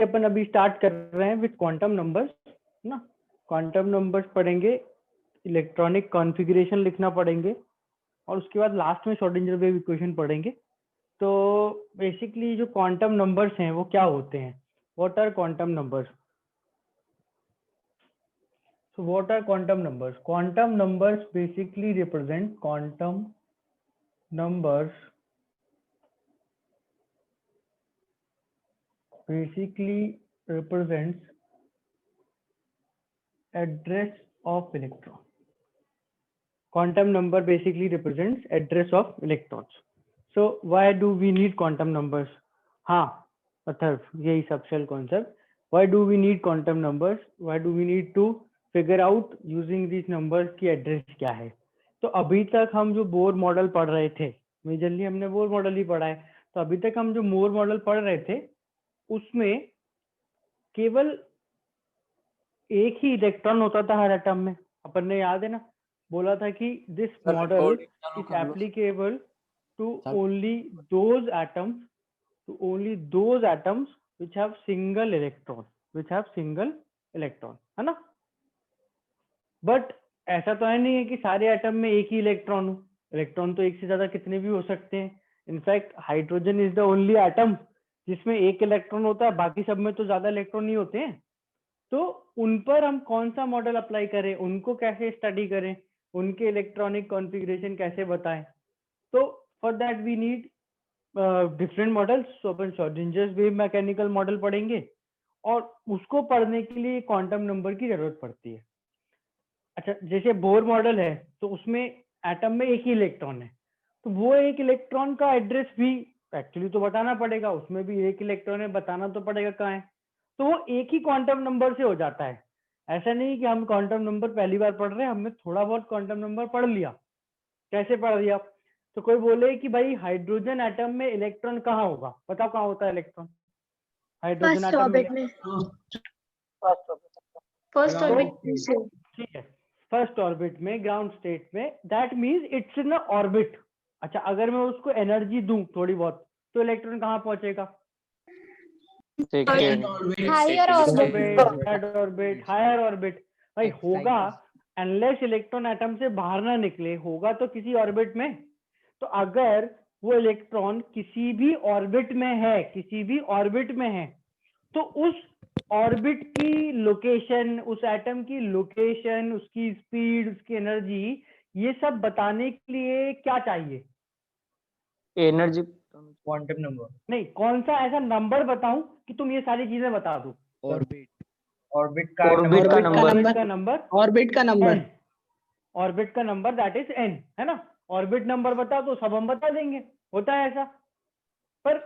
अपन अभी स्टार्ट कर रहे हैं विद क्वांटम नंबर्स ना। क्वांटम नंबर्स पढ़ेंगे, इलेक्ट्रॉनिक कॉन्फ़िगरेशन लिखना पढ़ेंगे और उसके बाद लास्ट में श्रोडिंगर वेव इक्वेशन पढ़ेंगे। तो बेसिकली जो क्वांटम नंबर्स हैं वो क्या होते हैं, what are quantum numbers? So what are quantum numbers? Quantum numbers basically represent quantum numbers basically represents address of electron. Quantum number basically represents address of electrons. So why do we need quantum numbers? हाँ अथर्व, यही subshell concept. Why do we need quantum numbers? Why do we need to figure out using these numbers की address क्या है? तो अभी तक हम जो बोर मॉडल पढ़ रहे थे, मेजरली हमने बोर मॉडल ही पढ़ा है. तो अभी तक हम जो बोर मॉडल पढ़ रहे थे उसमें केवल एक ही इलेक्ट्रॉन होता था हर एटम में. अपन ने याद है ना, बोला था कि this model is applicable to only those atoms which have single electron, है ना. बट ऐसा तो है नहीं है कि सारे एटम में एक ही इलेक्ट्रॉन हो. इलेक्ट्रॉन तो एक से ज्यादा कितने भी हो सकते हैं. In fact hydrogen is the only atom जिसमें एक इलेक्ट्रॉन होता है, बाकी सब में तो ज्यादा इलेक्ट्रॉन नहीं होते हैं. तो उन पर हम कौन सा मॉडल अप्लाई करें, उनको कैसे स्टडी करें, उनके इलेक्ट्रॉनिक कॉन्फ़िगरेशन कैसे बताएं. तो for that we need different models. तो अपन श्रोडिंजर्स वेव मैकेनिकल मॉडल पढ़ेंगे और उसको पढ़ने के लिए क्वांटम नंबर की जरूरत पड़ती है. अच्छा, जैसे बोर मॉडल है तो उसमें एटम में एक ही इलेक्ट्रॉन है, तो वो एक इलेक्ट्रॉन का एड्रेस भी एक्चुअली तो बताना पड़ेगा. उसमें भी एक इलेक्ट्रॉन है, बताना तो पड़ेगा कहाँ है. तो वो एक ही क्वांटम नंबर से हो जाता है. ऐसा नहीं कि हम क्वांटम नंबर पहली बार पढ़ रहे हैं, हमने थोड़ा बहुत क्वांटम नंबर पढ़ लिया. कैसे पढ़ लिया? तो कोई बोले कि भाई हाइड्रोजन एटम में इलेक्ट्रॉन कहाँ होगा, बताओ कहाँ होता है इलेक्ट्रॉन हाइड्रोजन एटम में? First orbit. ठीक है, फर्स्ट ऑर्बिट में, ग्राउंड स्टेट में. That means it's in orbit. अच्छा, अगर मैं उसको एनर्जी दूं थोड़ी बहुत, तो इलेक्ट्रॉन कहाँ पहुंचेगा? Higher orbit. भाई होगा, अनलेस इलेक्ट्रॉन एटम से बाहर ना निकले, होगा तो किसी ऑर्बिट में. तो अगर वो इलेक्ट्रॉन किसी भी ऑर्बिट में है, तो उस ऑर्बिट की लोकेशन, उस एटम की लोकेशन, उसकी स्पीड, उसकी एनर्जी, ये सब बताने के लिए क्या चाहिए? एनर्जी. क्वांटम नंबर नहीं, कौन सा ऐसा नंबर बताऊं कि तुम ये सारी चीजें बता दो? ऑर्बिट का नंबर दैट इज n, है ना. ऑर्बिट नंबर बता तो सब हम बता देंगे, होता है ऐसा. पर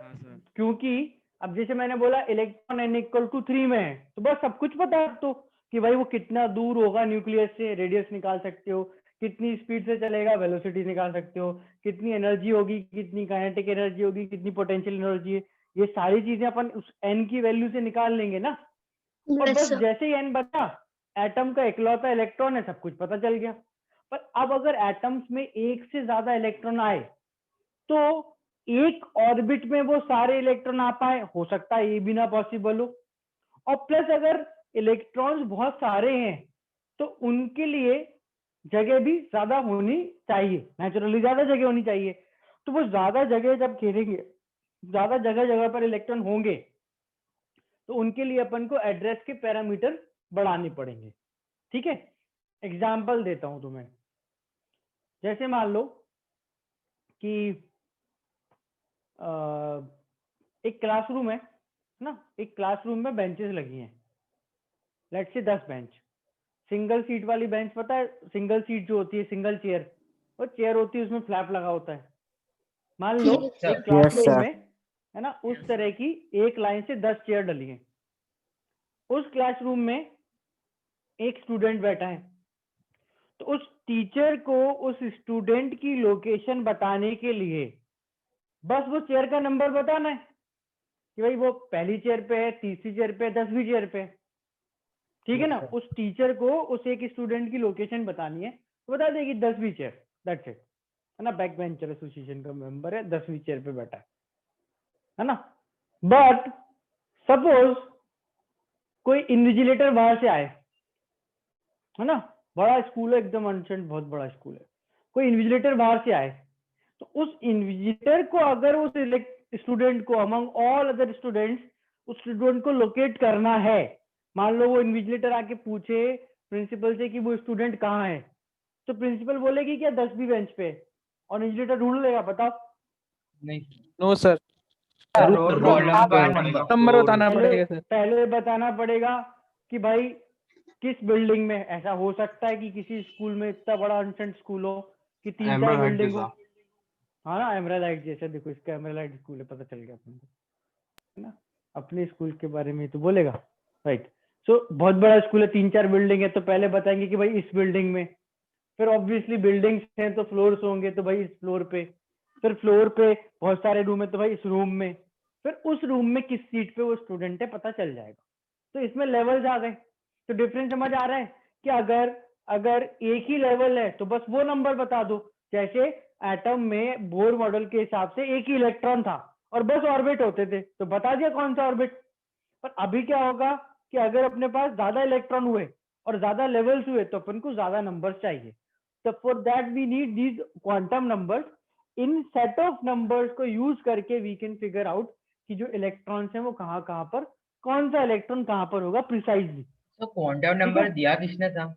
क्योंकि अब जैसे मैंने बोला इलेक्ट्रॉन n इक्वल टू 3 में है, तो बस सब कुछ बता दो कि भाई वो कितना दूर होगा न्यूक्लियस से, रेडियस निकाल सकते हो, कितनी स्पीड से चलेगा, वेलोसिटी निकाल सकते हो, कितनी एनर्जी होगी, कितनी काइनेटिक एनर्जी होगी, कितनी पोटेंशियल एनर्जी है. ये सारी चीजें अपन उस n की वैल्यू से निकाल लेंगे ना. और बस जैसे ही n बचा, एटम का इकलौता इलेक्ट्रॉन है, सब कुछ पता चल गया. पर अब अगर एटम्स में एक से ज्यादा इलेक्ट्रॉन आए, तो एक ऑर्बिट में वो सारे इलेक्ट्रॉन आ पाए, हो सकता है ये भी ना पॉसिबल हो. और प्लस अगर इलेक्ट्रॉन्स बहुत सारे हैं, तो उनके लिए जगह भी ज्यादा होनी चाहिए, नेचुरली ज्यादा जगह होनी चाहिए. तो वो ज्यादा जगह जब घेरेंगे, ज्यादा जगह जगह पर इलेक्ट्रॉन होंगे, तो उनके लिए अपन को एड्रेस के पैरामीटर बढ़ाने पड़ेंगे. ठीक है, एग्जाम्पल देता हूं तुम्हें. जैसे मान लो कि एक क्लासरूम है ना. एक क्लासरूम में बेंचेस लगी हैं, let's say 10 bench. Single seat वाली बेंच, पता है सिंगल सीट जो होती है, सिंगल चेयर, वो चेयर होती है, उसमें फ्लैप लगा होता है. मान लो एक क्लासरूम में, है ना, उस तरह की एक लाइन से 10 चेयर डली हैं. उस क्लासरूम में एक स्टूडेंट बैठा है, तो उस टीचर को उस स्टूडेंट की लोकेशन बताने के लिए बस वो चेयर का नंबर बताना है कि भाई वो पहली चेयर पे है, तीसरी चेयर पे है, 10वीं चेयर पे है. ठीक है ना. उस टीचर को उस एक स्टूडेंट की लोकेशन बतानी है, तो बता देगी 10वीं चेयर, दैट्स इट, है ना. बैक बेंचर एसोसिएशन का मेंबर है, 10वीं चेयर पे बैठा है ना. बट सपोज कोई इन्विजिलेटर बाहर से आए, है ना, बड़ा स्कूल है एकदम अनसेंट, बहुत बड़ा स्कूल है, कोई इन्विजिलेटर बाहर से आए, तो उस इन्विजिलेटर को अगर उस स्टूडेंट को अमंग ऑल अदर स्टूडेंट्स उस स्टूडेंट को लोकेट करना है, मान लो वो इन्विजिलेटर आके पूछे प्रिंसिपल से कि वो स्टूडेंट कहाँ है, तो प्रिंसिपल बोलेगी क्या 10वीं बेंच पे, और इन्विजिलेटर ढूंढ लेगा, बताओ। नहीं नो सर, रोल कॉलम का नंबर बताना पड़ेगा सर। पहले बताना पड़ेगा कि भाई किस बिल्डिंग में, ऐसा हो सकता है कि किसी स्कूल में इतना बड़ा अनसेंट स्कूल हो कि 3-4 बिल्डिंग हो, हाँ ना, एमरालाइट जैसे, देखो इसका एमरालाइट स्कूल है, पता चल गया अपन को, है ना, अपने स्कूल के बारे में तो बोलेगा, राइट। सो बहुत बड़ा स्कूल है, 3-4 बिल्डिंग है, तो पहले बताएंगे कि भाई इस बिल्डिंग में, फिर ऑब्वियसली बिल्डिंग्स हैं तो फ्लोर्स होंगे, तो भाई इस फ्लोर पे, फिर फ्लोर पे बहुत सारे रूम है तो भाई इस रूम में, फिर उस रूम में किस सीट पे वो स्टूडेंट है पता चल जाएगा। तो इसमें लेवल्स आ गए, तो डिफरेंस समझ आ रहा है कि अगर अगर एक ही लेवल है तो बस वो नंबर बता दो, जैसे एटम में बोर मॉडल के हिसाब से एक ही इलेक्ट्रॉन था और बस ऑर्बिट होते थे, तो बता दिया कौन सा ऑर्बिट। पर अभी क्या होगा कि अगर अपने पास ज्यादा इलेक्ट्रॉन हुए और ज्यादा लेवल्स हुए तो अपन को ज्यादा नंबर्स चाहिए, तो for that we need these quantum numbers. इन सेट ऑफ नंबर्स को यूज करके वी कैन फिगर आउट कि जो इलेक्ट्रॉन्स हैं वो कहाँ कहाँ पर, कौन सा इलेक्ट्रॉन कहाँ पर होगा प्रिसाइजली। तो क्वांटम नंबर दिया किसने था?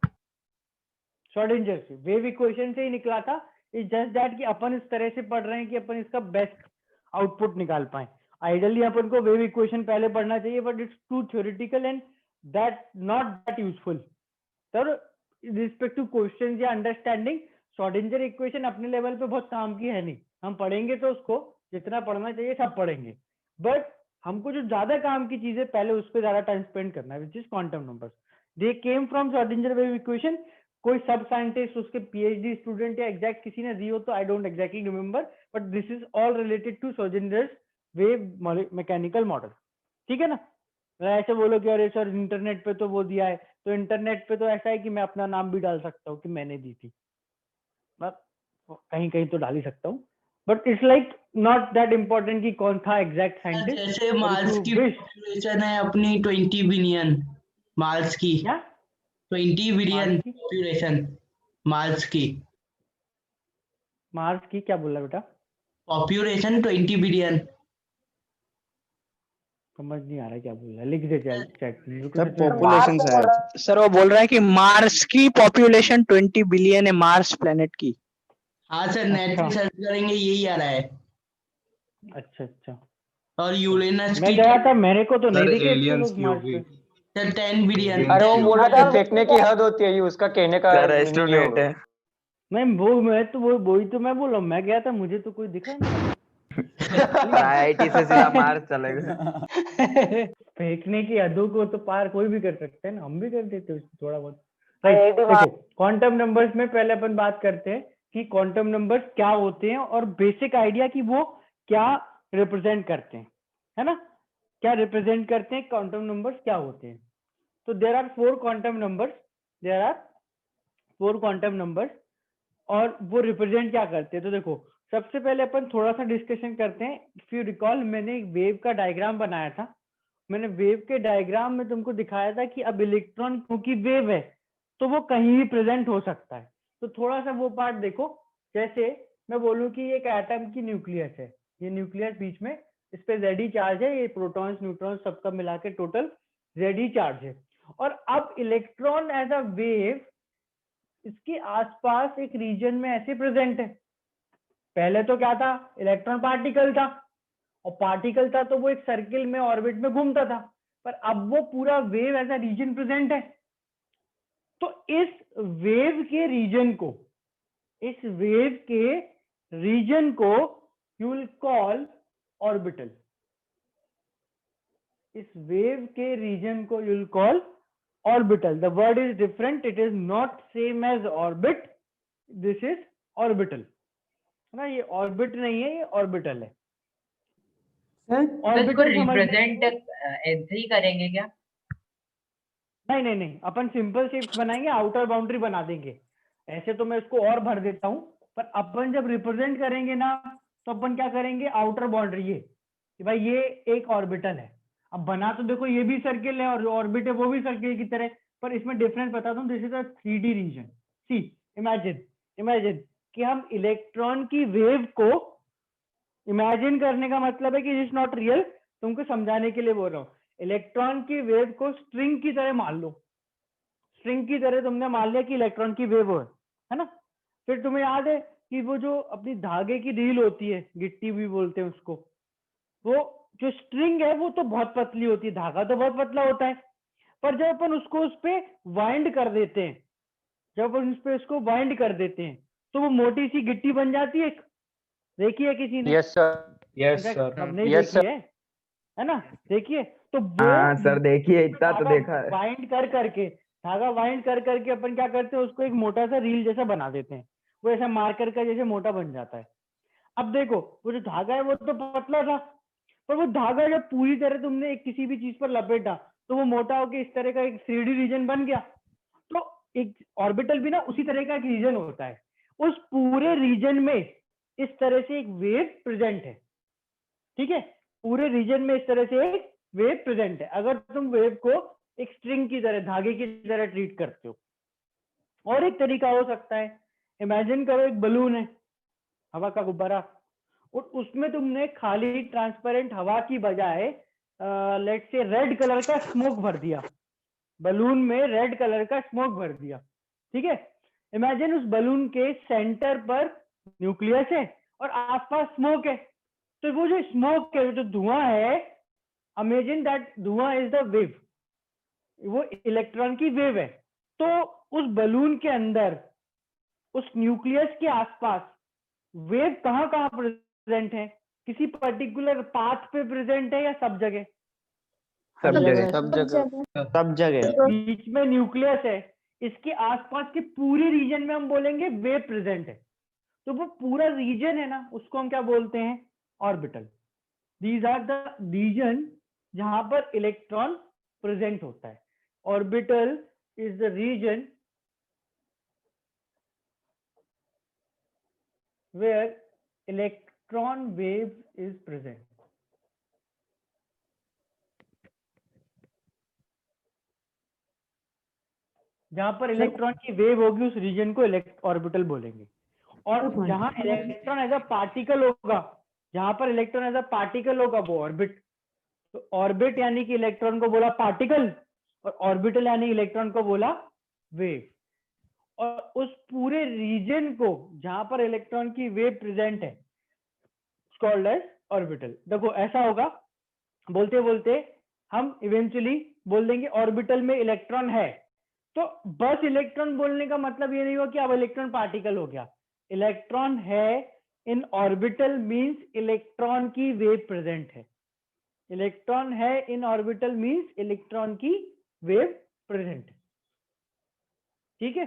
श्रोडिंगर से, वेव इक्वेशन से ही निकला था। इज जस्ट दैट कि अपन इस तरह से पढ़ रहे हैं कि अपन इसका बेस्ट आउटपुट निकाल पाए। आइडियली अपन को वेव इक्वेशन पहले पढ़ना चाहिए, but it's too theoretical and that not that useful. Sir respect to question या अंडरस्टैंडिंग, श्रोडिंगर इक्वेशन अपने लेवल पे बहुत काम की है नहीं, हम पढ़ेंगे तो उसको जितना पढ़ना चाहिए सब पढ़ेंगे, बट हमको जो ज्यादा काम की चीजें पहले उस पर ज्यादा टाइम स्पेंड करना है, which is quantum numbers. They came from Schrodinger wave equation. कोई सब साइंटिस्ट उसके पीएचडी स्टूडेंट या एग्जैक्ट किसी ने दी हो तो I don't exactly remember, but this is all related to Schrodinger wave mechanical model. ठीक है ना। ऐसे बोलो कि अरे सर इंटरनेट पे तो वो दिया है, तो इंटरनेट पे तो ऐसा है कि मैं अपना नाम भी डाल सकता हूँ कि मैंने दी थी, कहीं कहीं तो डाल ही सकता हूँ, but it's like not that important कि कौन था एग्जैक्ट साइंटिस्ट। जैसे मार्स की पॉपुलेशन है अपनी 20 बिलियन, मार्स की क्या 20 बिलियन मार्स की? पॉपुलेशन, मार्स की मार्स की क्या बोला बेटा? Population 20 billion. समझ नहीं आ रहा क्या बोल रहा है, लिख दे चैट में। सर पॉपुलेशन शायद। सर वो बोल रहा है कि मार्स की पॉपुलेशन 20 बिलियन है, मार्स प्लेनेट की। हाँ सर, नेट पे सर्च करेंगे यही आ रहा है। अच्छा अच्छा, और यूरेनस मैं की गया था, मेरे को तो नहीं दिखे इतने लोग मार्स पे। Sir 10 billion. अरे वो बोल रहा था देखने की हद होती है, ये उसका कहने का मीनिंग ये होगा। मैं तो वही तो मैं बोल रहा हूँ, मैं गया था मुझे तो कोई दिखा नहीं। आईआईटी से सीधा मार्स चले गए। फेंकने की हदों को तो पार कोई भी कर सकते हैं ना, हम भी कर देते हैं थोड़ा बहुत। राइट, देखो क्वांटम नंबर्स में पहले अपन बात करते हैं कि क्वांटम नंबर्स क्या होते हैं और बेसिक आइडिया कि वो क्या रिप्रेजेंट करते हैं, है ना, क्या रिप्रेजेंट करते हैं, क्वांटम नंबर्स क्या होते हैं। तो देयर आर 4 क्वांटम नंबर्स, और वो रिप्रेजेंट क्या करते हैं। तो देखो सबसे पहले अपन थोड़ा सा डिस्कशन करते हैं। इफ यू रिकॉल, मैंने एक वेव का डायग्राम बनाया था। मैंने वेव के डायग्राम में तुमको दिखाया था कि अब इलेक्ट्रॉन क्योंकि वेव है तो वो कहीं भी प्रेजेंट हो सकता है। तो थोड़ा सा वो पार्ट देखो। जैसे मैं बोलूं कि एक एटम की न्यूक्लियस है, ये न्यूक्लियस बीच में, इस पे जेडी चार्ज है, ये प्रोटॉन्स न्यूट्रॉन्स सबका मिला के टोटल जेडी चार्ज है। और अब इलेक्ट्रॉन एज अ वेव इसके आसपास एक रीजन में ऐसे प्रेजेंट है। पहले तो क्या था, इलेक्ट्रॉन पार्टिकल था, और पार्टिकल था तो वो एक सर्किल में ऑर्बिट में घूमता था, पर अब वो पूरा wave as a region present है। तो इस वेव के रीजन को यू विल कॉल ऑर्बिटल। इस वेव के रीजन को you will call orbital. The word is different, it is not same as orbit, this is orbital ना, ये ऑर्बिट नहीं है, ये ऑर्बिटल है। ऑर्बिटल रिप्रेजेंट ऐसे ही करेंगे क्या? नहीं, अपन सिंपल शेप्स बनाएंगे, आउटर बाउंड्री बना देंगे। ऐसे तो मैं इसको और भर देता हूं, पर अपन जब रिप्रेजेंट करेंगे ना तो अपन क्या करेंगे, आउटर बाउंड्री, ये कि भाई ये एक ऑर्बिटल है। अब बना तो देखो ये भी सर्किल है और जो ऑर्बिट है वो भी सर्किल की तरह, पर इसमें डिफरेंस बताता हूँ। This is a 3D region. See imagine imagine कि हम इलेक्ट्रॉन की वेव को इमेजिन करने का मतलब है कि इट इज नॉट रियल, तुमको समझाने के लिए बोल रहा हूँ। इलेक्ट्रॉन की वेव को स्ट्रिंग की तरह मान लो, स्ट्रिंग की तरह तुमने मान लिया कि इलेक्ट्रॉन की वेव है ना। फिर तुम्हें याद है कि वो जो अपनी धागे की रील होती है, गिट्टी भी बोलते हैं उसको, वो जो स्ट्रिंग है वो तो बहुत पतली होती है, धागा तो बहुत पतला होता है, पर जब अपन उसको उस पे वाइंड कर देते हैं, जब अपन उस पे उसको वाइंड कर देते हैं तो वो मोटी सी गिट्टी बन जाती है एक। देखी है किसी ने? Yes sir. Yes in fact sir. सबने ही यस देखी है ना? देखिए तो हाँ वो सर देखिए, इतना तो देखा है। वाइंड कर करके, धागा वाइंड कर करके अपन क्या करते हैं, उसको एक मोटा सा रील जैसा बना देते हैं, वो ऐसा मार्कर का जैसे मोटा बन जाता है। अब देखो वो जो धागा है वो तो पतला था, पर वो धागा जब पूरी तरह तुमने एक किसी भी चीज पर लपेटा तो वो मोटा होकर इस तरह का एक 3D रीजन बन गया। तो एक ऑर्बिटल भी ना उसी तरह का एक रीजन होता है, उस पूरे रीजन में इस तरह से एक वेव प्रेजेंट है। ठीक है, पूरे रीजन में इस तरह से एक वेव प्रेजेंट है। अगर तुम वेव को एक स्ट्रिंग की तरह, धागे की तरह ट्रीट करते हो। और एक तरीका हो सकता है, इमेजिन करो एक बलून है, हवा का गुब्बारा, और उसमें तुमने खाली ट्रांसपेरेंट हवा की बजाय लेट्स से रेड कलर का स्मोक भर दिया, बलून में रेड कलर का स्मोक भर दिया। ठीक है, इमेजिन उस बलून के सेंटर पर न्यूक्लियस है और आसपास स्मोक है। तो वो जो स्मोक है, जो धुआं है, इमेजिन दैट धुआं इज द वेव, वो इलेक्ट्रॉन की वेव है। तो उस बलून के अंदर, उस न्यूक्लियस के आसपास वेव कहाँ कहाँ प्रेजेंट है? किसी पर्टिकुलर पाथ पे प्रेजेंट है या सब जगह? सब जगह। सब जगह। सब जगह। बीच में न्यूक्लियस है, इसके आसपास के पूरे रीजन में हम बोलेंगे वेव प्रेजेंट है। तो वो पूरा रीजन है ना, उसको हम क्या बोलते हैं? Orbital. These are the region जहां पर इलेक्ट्रॉन प्रेजेंट होता है। Orbital is the region where electron wave is present. जहां पर इलेक्ट्रॉन की वेव होगी उस रीजन को ऑर्बिटल बोलेंगे। और जहां इलेक्ट्रॉन एज अ पार्टिकल होगा, जहां पर इलेक्ट्रॉन एज अ पार्टिकल होगा वो ऑर्बिट। तो ऑर्बिट यानी कि इलेक्ट्रॉन को बोला पार्टिकल, और ऑर्बिटल यानी इलेक्ट्रॉन को बोला वेव। और उस पूरे रीजन को जहां पर इलेक्ट्रॉन की वेव प्रेजेंट है कॉल्ड एज ऑर्बिटल। देखो ऐसा होगा, बोलते बोलते हम इवेंचुअली बोल देंगे ऑर्बिटल में इलेक्ट्रॉन है। तो बस इलेक्ट्रॉन बोलने का मतलब ये नहीं हुआ कि अब इलेक्ट्रॉन पार्टिकल हो गया। इलेक्ट्रॉन है इन ऑर्बिटल मींस इलेक्ट्रॉन की वेव प्रेजेंट है। इलेक्ट्रॉन है इन ऑर्बिटल मींस इलेक्ट्रॉन की वेव प्रेजेंट है। ठीक है,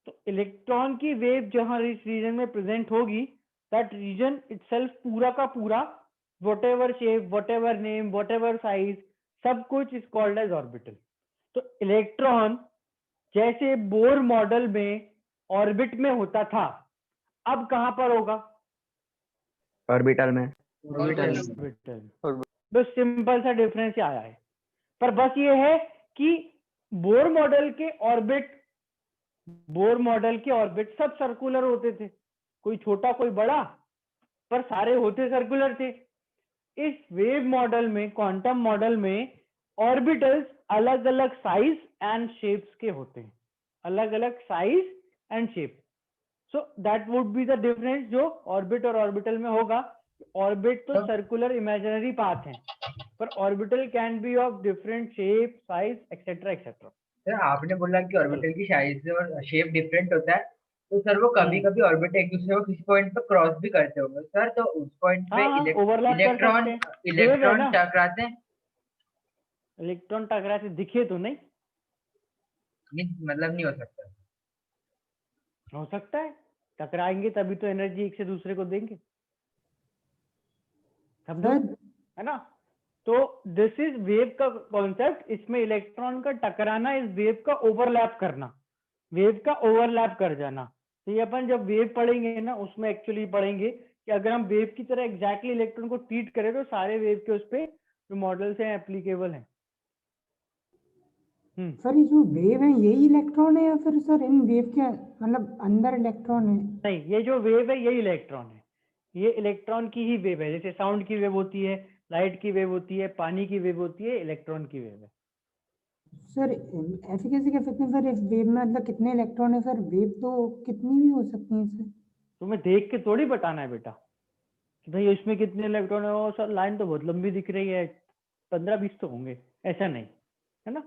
तो इलेक्ट्रॉन की वेव जहां इस रीजन में प्रेजेंट होगी, दैट रीजन इटसेल्फ पूरा का पूरा, whatever shape, whatever name, whatever size, सब कुछ इज कॉल्ड एज ऑर्बिटल। तो इलेक्ट्रॉन जैसे बोर मॉडल में ऑर्बिट में होता था, अब कहां पर होगा? ऑर्बिटल में। ऑर्बिटल। बस सिंपल सा डिफरेंस आया है, पर बस ये है कि बोर मॉडल के ऑर्बिट सब सर्कुलर होते थे, कोई छोटा कोई बड़ा, पर सारे होते सर्कुलर थे। इस वेव मॉडल में, क्वांटम मॉडल में, ऑर्बिटल्स अलग अलग साइज एंड शेप्स के होते हैं, अलग अलग size and shape. So that would be the difference जो ऑर्बिट और ऑर्बिटल में होगा। ऑर्बिट तो सर्कुलर इमेजिनरी पाथ है, पर orbital can be of different shape, size, etcetera etcetera. Sir आपने बोला कि ऑर्बिटल की साइज और शेप डिफरेंट होता है, तो सर वो कभी कभी ऑर्बिटल एक दूसरे को किसी पॉइंट पर क्रॉस भी करते होंगे सर, तो उस पॉइंट पे ओवरलैप कर सकते हैं। इलेक्ट्रॉन टकराते हैं? इलेक्ट्रॉन टकराते दिखे तो नहीं, मतलब नहीं हो सकता। हो सकता है, टकराएंगे तभी तो एनर्जी एक से दूसरे को देंगे, समझो, है ना। तो दिस इज वेव का कॉन्सेप्ट। इसमें इलेक्ट्रॉन का टकराना इस वेव का ओवरलैप करना, वेव का ओवरलैप कर जाना। तो ये अपन जब वेव पढ़ेंगे ना, उसमें एक्चुअली पढ़ेंगे कि अगर हम वेव की तरह एग्जैक्टली इलेक्ट्रॉन को ट्रीट करें तो सारे वेव के उस पे जो मॉडल से एप्लीकेबल है। सर ये जो वेव है यही इलेक्ट्रॉन है या फिर सर इन वेव के मतलब अंदर इलेक्ट्रॉन है? नहीं, ये जो वेव है यही इलेक्ट्रॉन है, ये इलेक्ट्रॉन की ही वेव है। जैसे साउंड की वेव होती है, लाइट की वेव होती है, पानी की वेव होती है, इलेक्ट्रॉन की वेव है। सर ऐसे कैसे कह सकते हैं सर इस वेव में मतलब कितने इलेक्ट्रॉन है सर? वेव तो कितनी भी हो सकती है सर। तुम्हें देख के थोड़ी बताना है बेटा कि भाई इसमें कितने इलेक्ट्रॉन है। और सर लाइन तो बहुत लंबी दिख रही है, 15-20 तो होंगे, ऐसा नहीं है ना।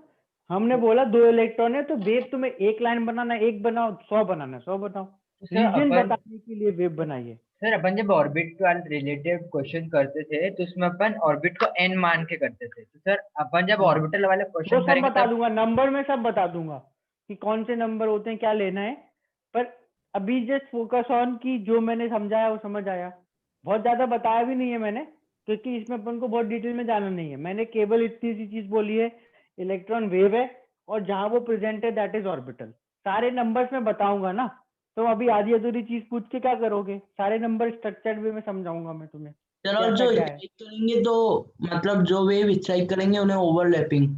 हमने बोला 2 इलेक्ट्रॉन है, तो वेव तुम्हें एक लाइन बनाना, एक बनाओ, 100 बनाना, 100 बनाओ। सर रीजन अपन बताने के लिए वेव बनाइए। सर अपन जब ऑर्बिट वाले रिलेटेड क्वेश्चन करते थे तो उसमें अपन ऑर्बिट को n मान के करते थे। तो सर अपन जब ऑर्बिटल वाले वो क्वेश्चन सब करेंगे बता तब दूंगा, नंबर में सब बता दूंगा कि कौन से नंबर होते हैं, क्या लेना है। पर अभी जस्ट फोकस ऑन की जो मैंने समझाया वो समझ आया। बहुत ज्यादा बताया भी नहीं है मैंने, क्योंकि इसमें अपन को बहुत डिटेल में जाना नहीं है। मैंने केवल इतनी सी चीज बोली है, इलेक्ट्रॉन वेव है और जहां वो प्रेजेंट है दैट इज ऑर्बिटल। सारे नंबर्स में बताऊंगा ना, तो अभी आधी अधूरी चीज पूछ के क्या करोगे। सारे नंबर स्ट्रक्चर्ड वे में समझाऊंगा मैं तुम्हें। चलो कैसा जो क्या है। स्ट्राइक करेंगे तो मतलब जो वेव स्ट्राइक करेंगे उन्हें ओवरलैपिंग।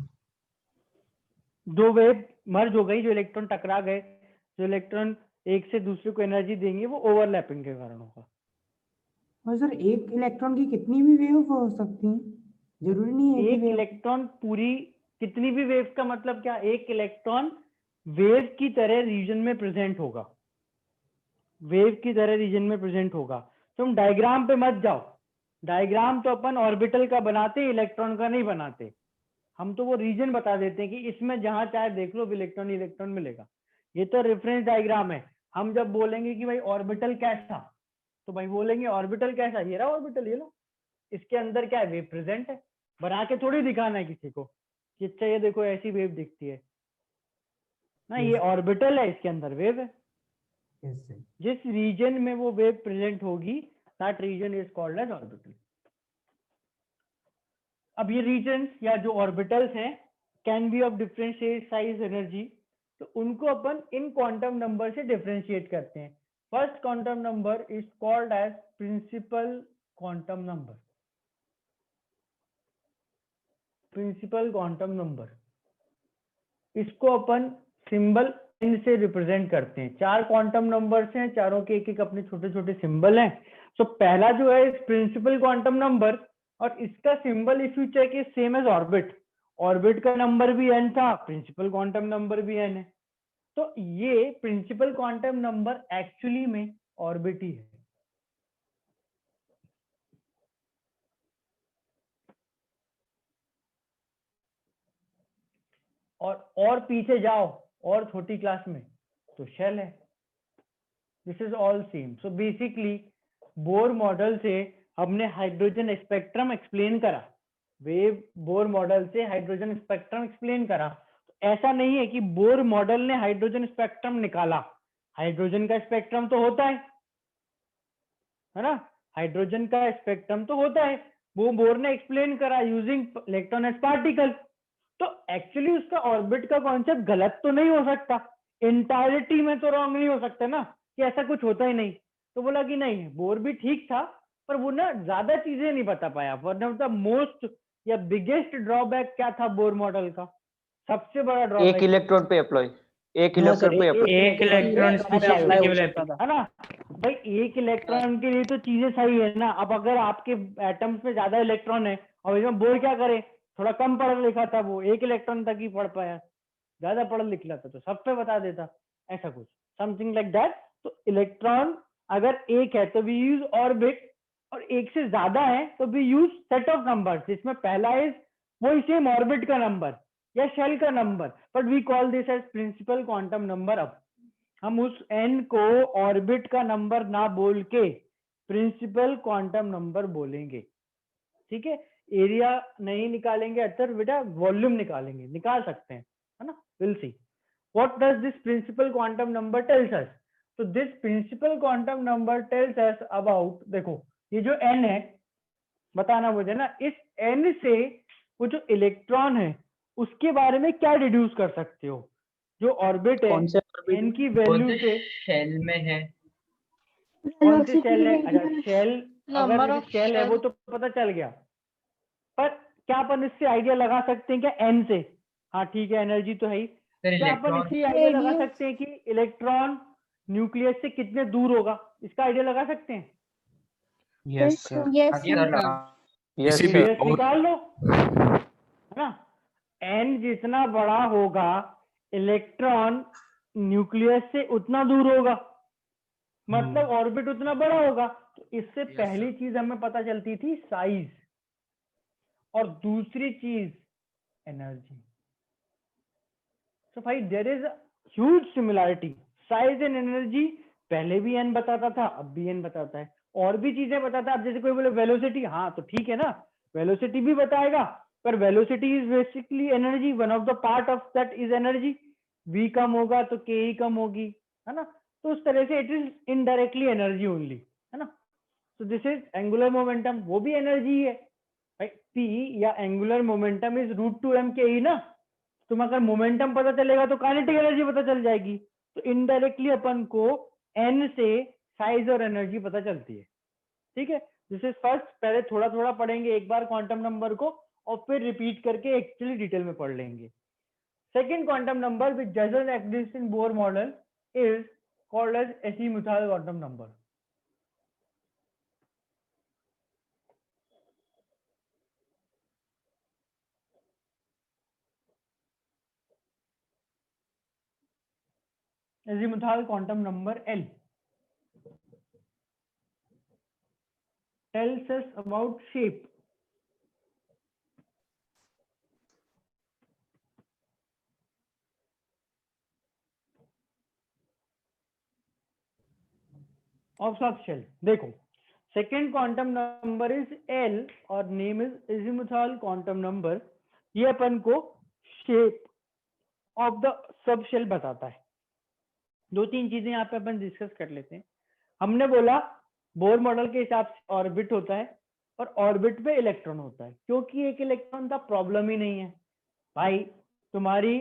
दो वेव मर्ज हो गई, जो इलेक्ट्रॉन टकरा गए, जो इलेक्ट्रॉन एक से दूसरे को एनर्जी देंगे, वो ओवरलैपिंग के कारण होगा। और सर एक इलेक्ट्रॉन की कितनी भी वेव हो सकती है? जरूरी नहीं है कि एक वेव। इलेक्ट्रॉन पूरी कितनी भी वेव का मतलब क्या, एक इलेक्ट्रॉन वेव की तरह रीजन में प्रेजेंट होगा, वेव की तरह रीजन में प्रेजेंट होगा। तुम डायग्राम पे मत जाओ, डायग्राम तो अपन ऑर्बिटल का बनाते, इलेक्ट्रॉन का नहीं बनाते। हम तो वो रीजन बता देते हैं कि इसमें जहां चाहे देख लो इलेक्ट्रॉन इलेक्ट्रॉन मिलेगा। ये तो रेफरेंस डायग्राम है। हम जब बोलेंगे कि भाई ऑर्बिटल कैसा, तो भाई बोलेंगे ऑर्बिटल कैसा, ये रहा ऑर्बिटल, ये लो, इसके अंदर क्या है, वेव प्रेजेंट है। बना के थोड़ी दिखाना है किसी को कि अच्छा ये देखो ऐसी वेव दिखती है ना, ये ऑर्बिटल है, इसके अंदर वेव है। जिस रीजन में वो वेव प्रेजेंट होगी that region is called as orbital. अब ये रीजन या जो ऑर्बिटल्स हैं can be of differentiate size energy, तो उनको अपन इन क्वांटम नंबर से डिफरेंशिएट करते हैं। First quantum number is called as principal quantum number. Principal quantum number, इसको अपन सिंबल n से रिप्रेजेंट करते हैं। 4 क्वांटम नंबर्स हैं, चारों के एक एक अपने छोटे छोटे सिंबल हैं। तो पहला जो है प्रिंसिपल क्वांटम नंबर, और इसका symbol if you check is same as orbit. Orbit का नंबर भी n था, प्रिंसिपल क्वांटम नंबर भी n है। तो ये प्रिंसिपल क्वांटम नंबर एक्चुअली में ऑर्बिट ही है। और पीछे जाओ और छोटी क्लास में तो शेल है। This is all same. So basically Bohr model से हमने हाइड्रोजन स्पेक्ट्रम एक्सप्लेन करा, वेव बोर मॉडल से हाइड्रोजन स्पेक्ट्रम एक्सप्लेन करा। तो ऐसा नहीं है कि बोर मॉडल ने हाइड्रोजन स्पेक्ट्रम निकाला, हाइड्रोजन का स्पेक्ट्रम तो होता है ना, हाइड्रोजन का स्पेक्ट्रम तो होता है, वो बोर ने एक्सप्लेन करा यूजिंग इलेक्ट्रॉन एज पार्टिकल। तो एक्चुअली उसका ऑर्बिट का कॉन्सेप्ट गलत तो नहीं हो सकता, इंटायरिटी में तो रॉन्ग नहीं हो सकता ना कि ऐसा कुछ होता ही नहीं। तो बोला कि नहीं, बोर भी ठीक था पर वो ना ज्यादा चीजें नहीं बता पाया। वन ऑफ द मोस्ट या बिगेस्ट ड्रॉबैक क्या था बोर मॉडल का, सबसे बड़ा ड्रॉबैक एक इलेक्ट्रॉन पे अप्लाई, एक हाँ सर, इलेक्ट्रॉन पे अप्लाई। एक इलेक्ट्रॉन पे अप्लाई हो सकता था। है ना। भाई एक इलेक्ट्रॉन के लिए तो चीजें सही है ना। अब अगर आपके एटम्स में ज्यादा इलेक्ट्रॉन है और इसमें बोर क्या करे, थोड़ा कम पढ़ा लिखा था, वो एक इलेक्ट्रॉन तक ही पढ़ पाया, ज्यादा पढ़ा लिखा था तो सब पे बता देता, ऐसा कुछ समथिंग लाइक दैट। तो इलेक्ट्रॉन अगर एक है तो वी यूज ऑर्बिट, और एक से ज्यादा है तो we use set of numbers, जिसमें पहला इज वही सेम ऑर्बिट का नंबर या शेल का number, but we call this as principal quantum number. अब हम उस n को ऑर्बिट का नंबर ना बोल के प्रिंसिपल क्वांटम नंबर बोलेंगे, ठीक है। एरिया नहीं निकालेंगे अतर बेटा, वॉल्यूम निकालेंगे, निकाल सकते हैं, है ना। Will see what does this principal quantum number tells us. तो this principal quantum number tells us about, देखो ये जो n है, बताना मुझे ना, इस n से वो जो इलेक्ट्रॉन है उसके बारे में क्या डिड्यूस कर सकते हो। जो ऑर्बिट है कौन से ऑर्बिट n की कौन वैल्यू से से, शेल में है। कौन से शेल है, अच्छा शेल, अगर शेल है वो तो पता चल गया, पर क्या अपन इससे आइडिया लगा सकते हैं क्या एन से? हाँ ठीक है, एनर्जी तो है ही। सर क्या अपन इलेक्ट्रॉन इससे आइडिया लगा सकते हैं कि इलेक्ट्रॉन न्यूक्लियस से कितने दूर होगा? इसका आइडिया लगा सकते हैं? Yes sir. यस किसी भी yes, निकाल लो, है ना। एन जितना बड़ा होगा इलेक्ट्रॉन न्यूक्लियस से उतना दूर होगा, मतलब ऑर्बिट उतना बड़ा होगा। तो इससे पहली चीज हमें पता चलती थी साइज, और दूसरी चीज एनर्जी। तो भाई there is huge similarity, size and energy. पहले भी एन बताता था, अब भी एन बताता है, और भी चीजें बताता है। अब जैसे कोई बोले वेलोसिटी, हाँ तो ठीक है ना, वेलोसिटी भी बताएगा, पर velocity is basically energy, one of the part of that is energy. v कम होगा तो k ही कम होगी, है ना। तो उस तरह से it is indirectly energy only, है ना। तो दिस इज एंगुलर मोमेंटम, वो भी एनर्जी है भाई। p या एंगुलर मोमेंटम इज √2m/k ना। तुम अगर मोमेंटम पता चलेगा तो काइनेटिक एनर्जी पता चल जाएगी। तो इनडायरेक्टली अपन को n से साइज और एनर्जी पता चलती है, ठीक है। दिस इज फर्स्ट, पहले थोड़ा थोड़ा पढ़ेंगे एक बार क्वांटम नंबर को, और फिर रिपीट करके एक्चुअली डिटेल में पढ़ लेंगे। Second quantum number which doesn't exist in Bohr model is called as azimuthal quantum number. Azimuthal quantum number L tells us about shape. Of subshell. देखो, second quantum number is L और name is Azimuthal quantum number. ये अपन को shape of the subshell बताता है। दो तीन चीजें यहाँ पे अपन डिस्कस कर लेते हैं। हमने बोला बोर मॉडल के हिसाब से ऑर्बिट होता है, और ऑर्बिट पे इलेक्ट्रॉन होता है, क्योंकि एक इलेक्ट्रॉन का प्रॉब्लम ही नहीं है भाई। तुम्हारी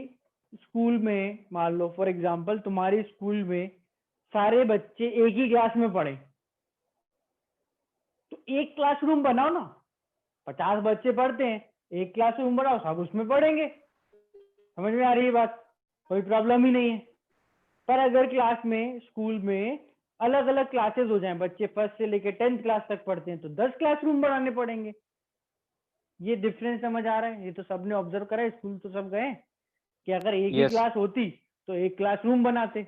स्कूल में मान लो फॉर एग्जांपल, तुम्हारी स्कूल में सारे बच्चे एक ही क्लास में पढ़े, तो एक क्लासरूम बनाओ ना, 50 बच्चे पढ़ते हैं, एक क्लासरूम बनाओ, सब उसमें पढ़ेंगे। समझ में आ रही है बात? कोई प्रॉब्लम ही नहीं है। पर अगर क्लास में, स्कूल में अलग अलग क्लासेस हो जाएं, बच्चे फर्स्ट से लेकर 10th क्लास तक पढ़ते हैं, तो 10 क्लासरूम बनाने पड़ेंगे। ये डिफरेंस समझ आ रहा है? ये तो सबने ऑब्जर्व करा है, स्कूल तो सब गए कि अगर एक ही क्लास होती तो एक क्लासरूम बनाते,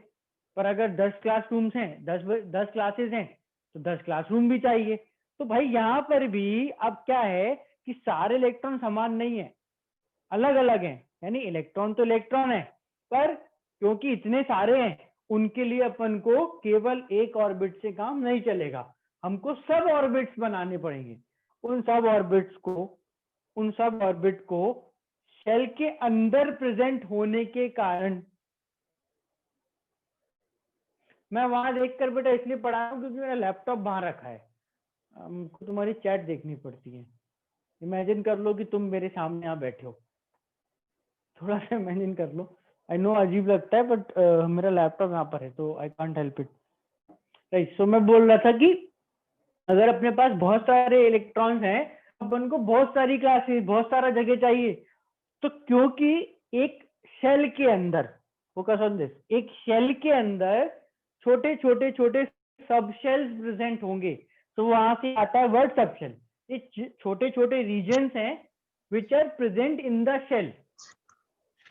पर अगर 10 क्लासरूम्स हैं, 10 क्लासेस हैं, तो 10 क्लासरूम भी चाहिए। तो भाई यहाँ पर भी अब क्या है कि सारे इलेक्ट्रॉन समान नहीं है, अलग अलग हैं। यानी इलेक्ट्रॉन तो इलेक्ट्रॉन है, पर क्योंकि इतने सारे हैं, उनके लिए अपन को केवल एक ऑर्बिट से काम नहीं चलेगा, हमको सब ऑर्बिट्स बनाने पड़ेंगे। उन सब ऑर्बिट को शेल के अंदर प्रेजेंट होने के कारण, मैं वहां देखकर बेटा इसलिए पढ़ा रहा हूं क्योंकि मेरा लैपटॉप बाहर रखा है, हमको तुम्हारी चैट देखनी पड़ती है। इमेजिन कर लो कि तुम मेरे सामने यहाँ बैठे हो, थोड़ा सा इमेजिन कर लो। आई नो अजीब लगता है, बट मेरा लैपटॉप यहाँ पर है, तो I can't help it. Right, सो मैं बोल रहा था कि अगर अपने पास बहुत सारे इलेक्ट्रॉन्स हैं, अपन को बहुत सारी क्लासेस, बहुत सारा जगह चाहिए। तो क्योंकि एक शेल के अंदर, फोकस ऑन दिस, एक शेल के अंदर छोटे छोटे छोटे सब शेल्स प्रेजेंट होंगे, तो वहां से आता है वर्ड सबशेल। ये छोटे छोटे रीजन्स हैं which are present in the shell,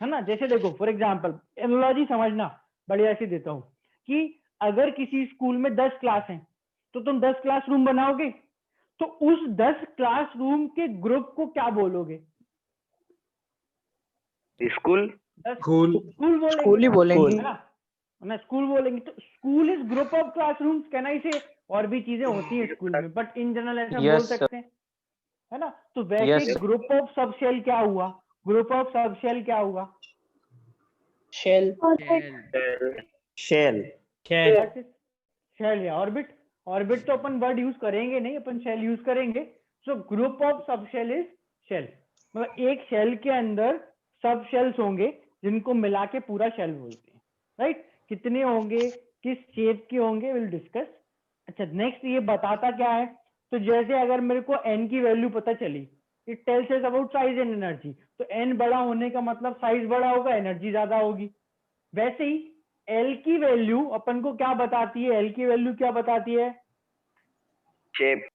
है ना। जैसे देखो फॉर एग्जांपल, एनालॉजी समझना बढ़िया से देता हूं कि अगर किसी स्कूल में 10 क्लास हैं, तो तुम 10 क्लासरूम बनाओगे, तो उस 10 क्लासरूम के ग्रुप को क्या बोलोगे? स्कूल। स्कूल ही बोलेंगे है ना, स्कूल बोलेंगे। तो school is group of classrooms, कहना इसे, और भी चीजें होती है स्कूल में, बट इन जनरल ऐसा बोल सकते हैं, है ना। तो वैसे ग्रुप ऑफ सबशेल क्या हुआ? ग्रुप ऑफ सबशेल क्या हुआ? शेल या ऑर्बिट। ऑर्बिट तो अपन वर्ड यूज करेंगे नहीं, अपन शेल यूज करेंगे। So group of subshell is shell, मतलब एक शेल के अंदर सब शेल्स होंगे जिनको मिला के पूरा शेल बोलते हैं, राइट। कितने होंगे, किस शेप के होंगे, विल डिस्कस। अच्छा, नेक्स्ट ये बताता क्या है? तो जैसे अगर मेरे को n की वैल्यू पता चली, it tells us about size and energy. तो n बड़ा होने का मतलब साइज बड़ा होगा, एनर्जी ज्यादा होगी। वैसे ही L की वैल्यू अपन को क्या बताती है, L की वैल्यू क्या बताती है? शेप।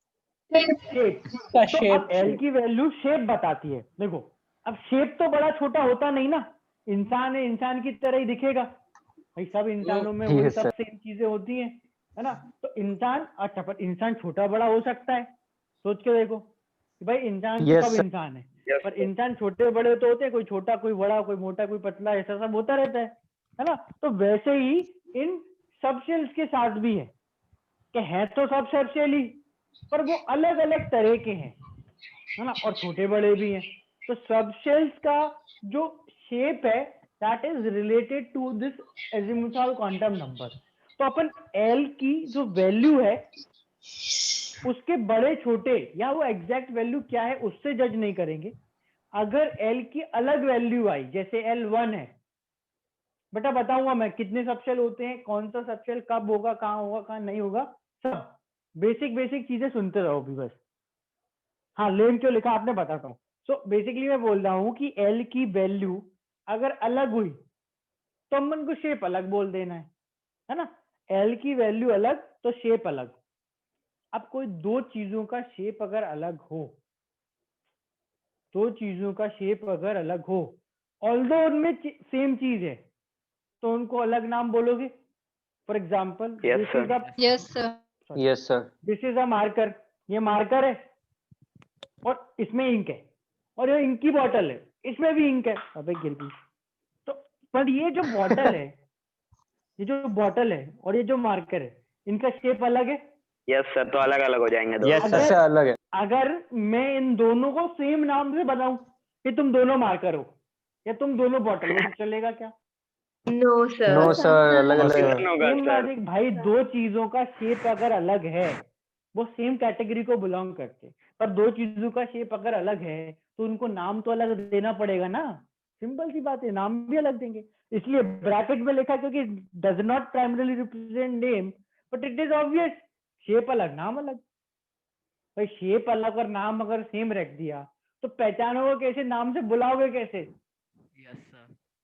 शेप। तो अब L की वैल्यू शेप बताती है। देखो अब शेप तो बड़ा छोटा होता नहीं ना, इंसान है, इंसान की तरह ही दिखेगा भाई, सब इंसानों में वही Yes, सब sir. सेम चीजें होती हैं, है ना। तो इंसान, अच्छा पर इंसान छोटा बड़ा हो सकता है, सोच के देखो कि भाई इंसान Yes, सब sir. इंसान है, पर इंसान छोटे बड़े तो होते हैं, कोई छोटा कोई बड़ा, कोई मोटा कोई पतला, ऐसा सब होता रहता है ना। तो वैसे ही इन सब शेल्स के साथ भी है कि है तो सब सब शेल ही, पर वो अलग अलग तरह के हैं, है ना, और छोटे बड़े भी हैं। तो सब शेल्स का जो शेप है that is related to this azimuthal quantum number. तो अपन L की जो वैल्यू है उसके बड़े छोटे या वो एग्जैक्ट वैल्यू क्या है उससे जज नहीं करेंगे। अगर L की अलग वैल्यू आई, जैसे L1 है, बेटा बताऊंगा मैं कितने सबशेल होते हैं, कौन सा सबशेल कब होगा, कहाँ नहीं होगा, सब बेसिक बेसिक चीजें सुनते रहो भी बस। हाँ लेन क्यों लिखा आपने, बताता हूँ। सो बेसिकली मैं बोल रहा हूँ कि L की वैल्यू अगर अलग हुई तो अपन को शेप अलग बोल देना है ना। L की वैल्यू अलग तो शेप अलग। अब कोई दो चीजों का शेप अगर अलग हो, दो चीजों का शेप अगर अलग हो, ऑल्दो उनमें सेम चीज है, तो उनको अलग नाम बोलोगे। For example Yes, sir. Yes sir. Yes, sir. This is a marker, ये मार्कर है और इसमें इंक है, और ये इंक की बॉटल है, इसमें भी इंक है, अबे गिर गई। तो पर ये जो बॉटल है, ये जो बॉटल है और ये जो मार्कर है, इनका शेप अलग है। यस सर, तो अलग अलग हो जाएंगे दोनों। Yes, sir. अलग है। अगर मैं इन दोनों को सेम नाम से बताऊं कि तुम दोनों मार्कर हो या तुम दोनों बॉटल हो, तो चलेगा क्या? No sir. No, sir. अलग अलग है। Different होगा सेम सर। लॉजिक भाई, दो चीजों का शेप अगर अलग है वो सेम कैटेगरी को बिलोंग करते, पर दो चीजों का शेप अगर अलग है तो उनको नाम तो अलग देना पड़ेगा ना। सिंपल सी बात है, नाम भी अलग देंगे। इसलिए ब्रैकेट में लिखा क्योंकि does not primarily represent name, but it is obvious, shape अलग नाम अलग। भाई शेप अलग और नाम अगर सेम रख दिया तो पहचानोगे कैसे, नाम से बुलाओगे कैसे?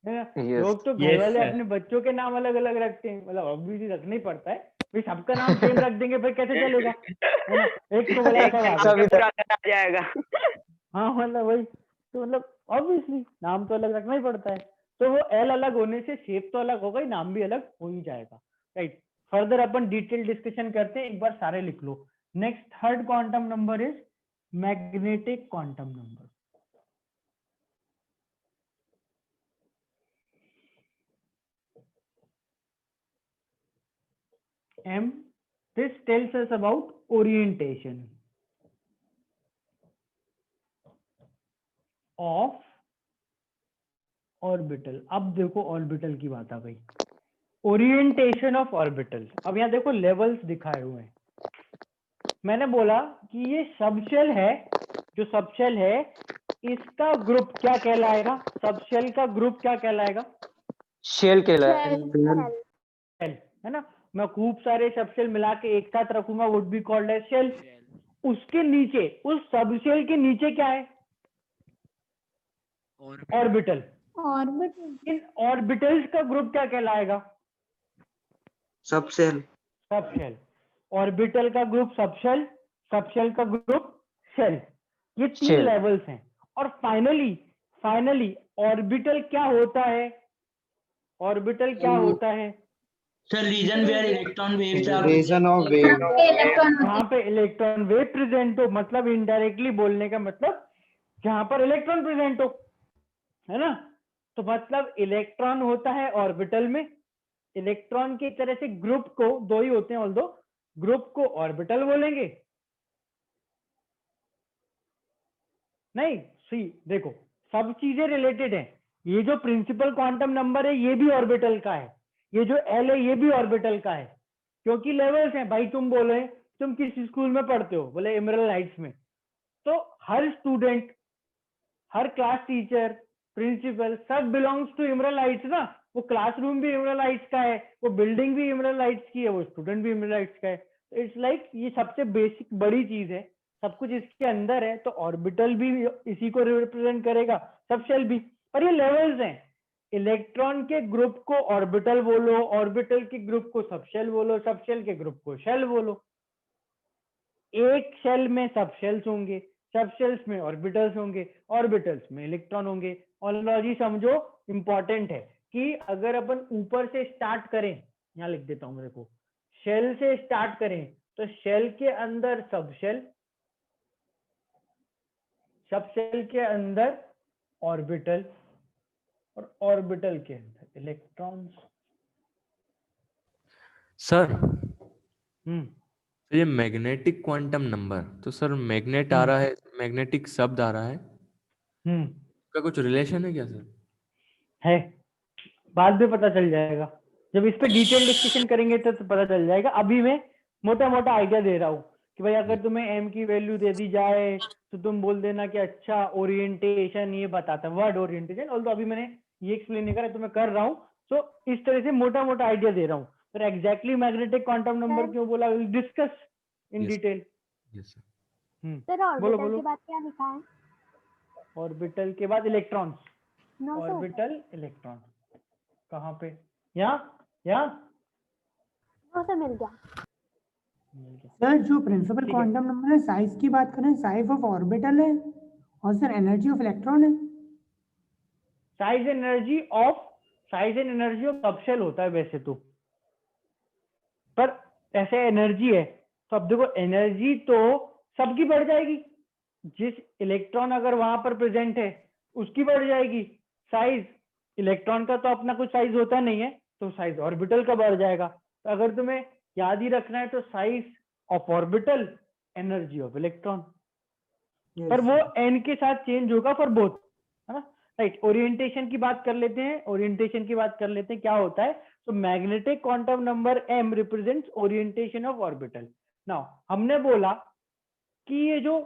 है ना? Yes. लोग तो घर वाले अपने बच्चों के नाम अलग अलग रखते हैं, मतलब ऑब्वियसली रखना ही पड़ता है भाई, सबका नाम सेम रख देंगे फिर कैसे चलेगा, है ना। एक तो बोला सब सभी पूरा आ जाएगा। हाँ मतलब वही, तो मतलब ऑब्वियसली नाम तो अलग रखना ही पड़ता है। तो वो L अलग होने से शेप तो अलग होगा ही, नाम भी अलग हो ही जाएगा, राइट। फर्दर अपन डिटेल डिस्कशन करते हैं, एक बार सारे लिख लो। Next third quantum number is magnetic quantum number. M, this tells us about orientation of orbital. अब देखो ऑर्बिटल की बात आ गई, ओरिएंटेशन ऑफ ऑर्बिटल। अब यहाँ देखो लेवल्स दिखाए हुए हैं। मैंने बोला कि ये सबशेल है, जो सबशेल है इसका ग्रुप क्या कहलाएगा, सबशेल का ग्रुप क्या कहलाएगा? शेल कहलाएगा। शेल, है ना। मैं खूब सारे सबशेल मिला के एक साथ रखूंगा, would be called as shell. उसके नीचे, उस सबशेल के नीचे क्या है? ऑर्बिटल। इन ऑर्बिटल्स का ग्रुप क्या कहलाएगा? सबसेल। सबशेल। ऑर्बिटल का ग्रुप सबशेल, सबशेल का ग्रुप शेल। ये तीन शेल। लेवल्स हैं। और फाइनली ऑर्बिटल क्या होता है? ऑर्बिटल क्या होता है? Sir region where electron waves are region of wave. जहाँ पे इलेक्ट्रॉन वेव प्रेजेंट हो, मतलब इनडायरेक्टली बोलने का मतलब जहां पर इलेक्ट्रॉन प्रेजेंट हो, है ना। तो मतलब इलेक्ट्रॉन होता है ऑर्बिटल में। इलेक्ट्रॉन की तरह से ग्रुप को दो ही होते हैं, ऑल्दो ग्रुप को ऑर्बिटल बोलेंगे। नहीं सी देखो, सब चीजें रिलेटेड है। ये जो प्रिंसिपल क्वांटम नंबर है ये भी ऑर्बिटल का है, ये जो L है ये भी ऑर्बिटल का है, क्योंकि लेवल्स हैं भाई। तुम बोले तुम किस स्कूल में पढ़ते हो, बोले एमरल्ड हाइट्स में, तो हर स्टूडेंट, हर क्लास टीचर, प्रिंसिपल सब बिलोंग्स टू एमरल्ड हाइट्स ना। वो क्लासरूम भी एमरल्ड हाइट्स का है, वो बिल्डिंग भी एमरल्ड हाइट्स की है, वो स्टूडेंट भी एमरल्ड हाइट्स का है। इट्स लाइक ये सबसे बेसिक बड़ी चीज है सब कुछ इसके अंदर है, तो ऑर्बिटल भी इसी को रिप्रेजेंट करेगा, सबशेल भी। पर ये लेवल्स हैं, इलेक्ट्रॉन के ग्रुप को ऑर्बिटल बोलो, ऑर्बिटल के ग्रुप को सबशेल बोलो, सबशेल के ग्रुप को शेल बोलो। एक शेल में सबशेल्स होंगे, सबशेल्स में ऑर्बिटल्स होंगे, ऑर्बिटल्स में इलेक्ट्रॉन होंगे। ऑलॉजी समझो, इंपॉर्टेंट है कि अगर अपन ऊपर से स्टार्ट करें, यहाँ लिख देता हूं, देखो, शेल से स्टार्ट करें तो शेल के अंदर सबशेल, सबशेल के अंदर ऑर्बिटल, और ऑर्बिटल के अंदर इलेक्ट्रॉन्स। सर ये मैग्नेटिक क्वांटम नंबर, तो सर मैग्नेट आ रहा है, मैग्नेटिक शब्द आ रहा है, का कुछ रिलेशन है क्या सर? है, बाद में पता चल जाएगा, जब इस पे डिटेल डिस्कशन करेंगे तो पता चल जाएगा। अभी मैं मोटा मोटा आइडिया दे रहा हूँ कि भाई अगर तुम्हें एम की वैल्यू दे दी जाए तो तुम बोल देना कि अच्छा ओरिएंटेशन ये बताता है, वर्ड ओरिएंटेशन। और तो अभी मैंने ये एक्सप्लेन नहीं करा, तो मैं कर रहा हूँ, तो इस तरह से मोटा मोटा आइडिया दे रहा हूँ। पर एग्जैक्टली मैग्नेटिक क्वांटम नंबर क्यों बोला, will discuss in detail. Sir बोलो ऑर्बिटल बोलो। के बाद क्या लिखा है? ऑर्बिटल के बाद electrons, no sir. Orbital electron कहाँ पे, यहाँ नो सर, मिल गया। सर जो प्रिंसिपल क्वांटम नंबर है साइज की बात करें, साइज ऑफ ऑर्बिटल है, और सर एनर्जी ऑफ इलेक्ट्रॉन है। Size and energy of subshell होता है वैसे तो, पर ऐसे एनर्जी है तो अब देखो एनर्जी तो सबकी बढ़ जाएगी, जिस इलेक्ट्रॉन अगर वहां पर प्रेजेंट है उसकी बढ़ जाएगी। साइज इलेक्ट्रॉन का तो अपना कुछ साइज होता नहीं है, तो साइज ऑर्बिटल का बढ़ जाएगा। तो अगर तुम्हें याद ही रखना है तो size of orbital, energy of electron, पर वो एन के साथ चेंज होगा फॉर बोथ, है ना। राइट, ओरिएंटेशन की बात कर लेते हैं, क्या होता है। तो magnetic quantum number m represents orientation of orbital. Now हमने बोला कि ये जो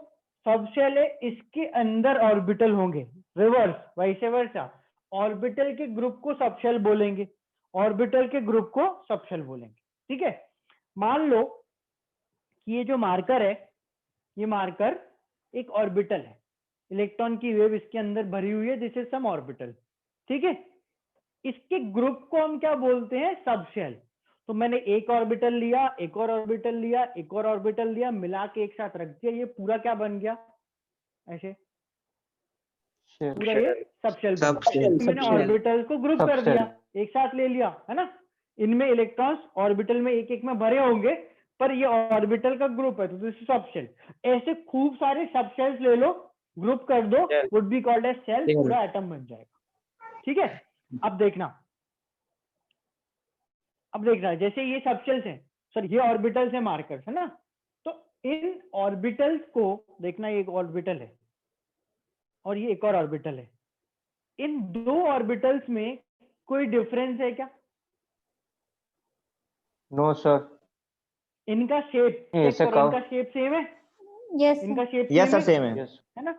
सबशेल है इसके अंदर ऑर्बिटल होंगे, रिवर्स वैसे वर्सा, ऑर्बिटल के ग्रुप को सबशेल बोलेंगे, ऑर्बिटल के ग्रुप को सबशेल बोलेंगे। ठीक है, मान लो कि ये जो मार्कर है, ये मार्कर एक ऑर्बिटल है, इलेक्ट्रॉन की वेव इसके अंदर भरी हुई है, दिस इज सम ऑर्बिटल। ठीक है, इसके ग्रुप को हम क्या बोलते हैं, सबशेल। तो मैंने एक ऑर्बिटल लिया, एक और ऑर्बिटल लिया, एक और ऑर्बिटल लिया, मिला के एक साथ रख दिया, ये पूरा क्या बन गया, ऐसे पूरा ये सबशेल बन गया। मैंने ऑर्बिटल को ग्रुप कर दिया, एक साथ ले लिया, है ना। इनमें इलेक्ट्रॉन्स ऑर्बिटल में एक एक में भरे होंगे, पर ये ऑर्बिटल का ग्रुप है, तो दिस इज सबशेल। ऐसे खूब सारे सबशेल्स ले लो, ग्रुप कर दो, would be called as shell, पूरा एटम बन जाएगा। ठीक है, अब देखना जैसे ये सबशेल्स हैं सर, ये ऑर्बिटल्स है, मार्कर्स है ना। तो इन ऑर्बिटल्स को देखना, ये एक ऑर्बिटल है और ये एक और ऑर्बिटल है, इन दो ऑर्बिटल्स में कोई डिफरेंस है क्या? No sir. इनका शेप इनका शेप सेम है, यस इनका शेप सेम है, है ना,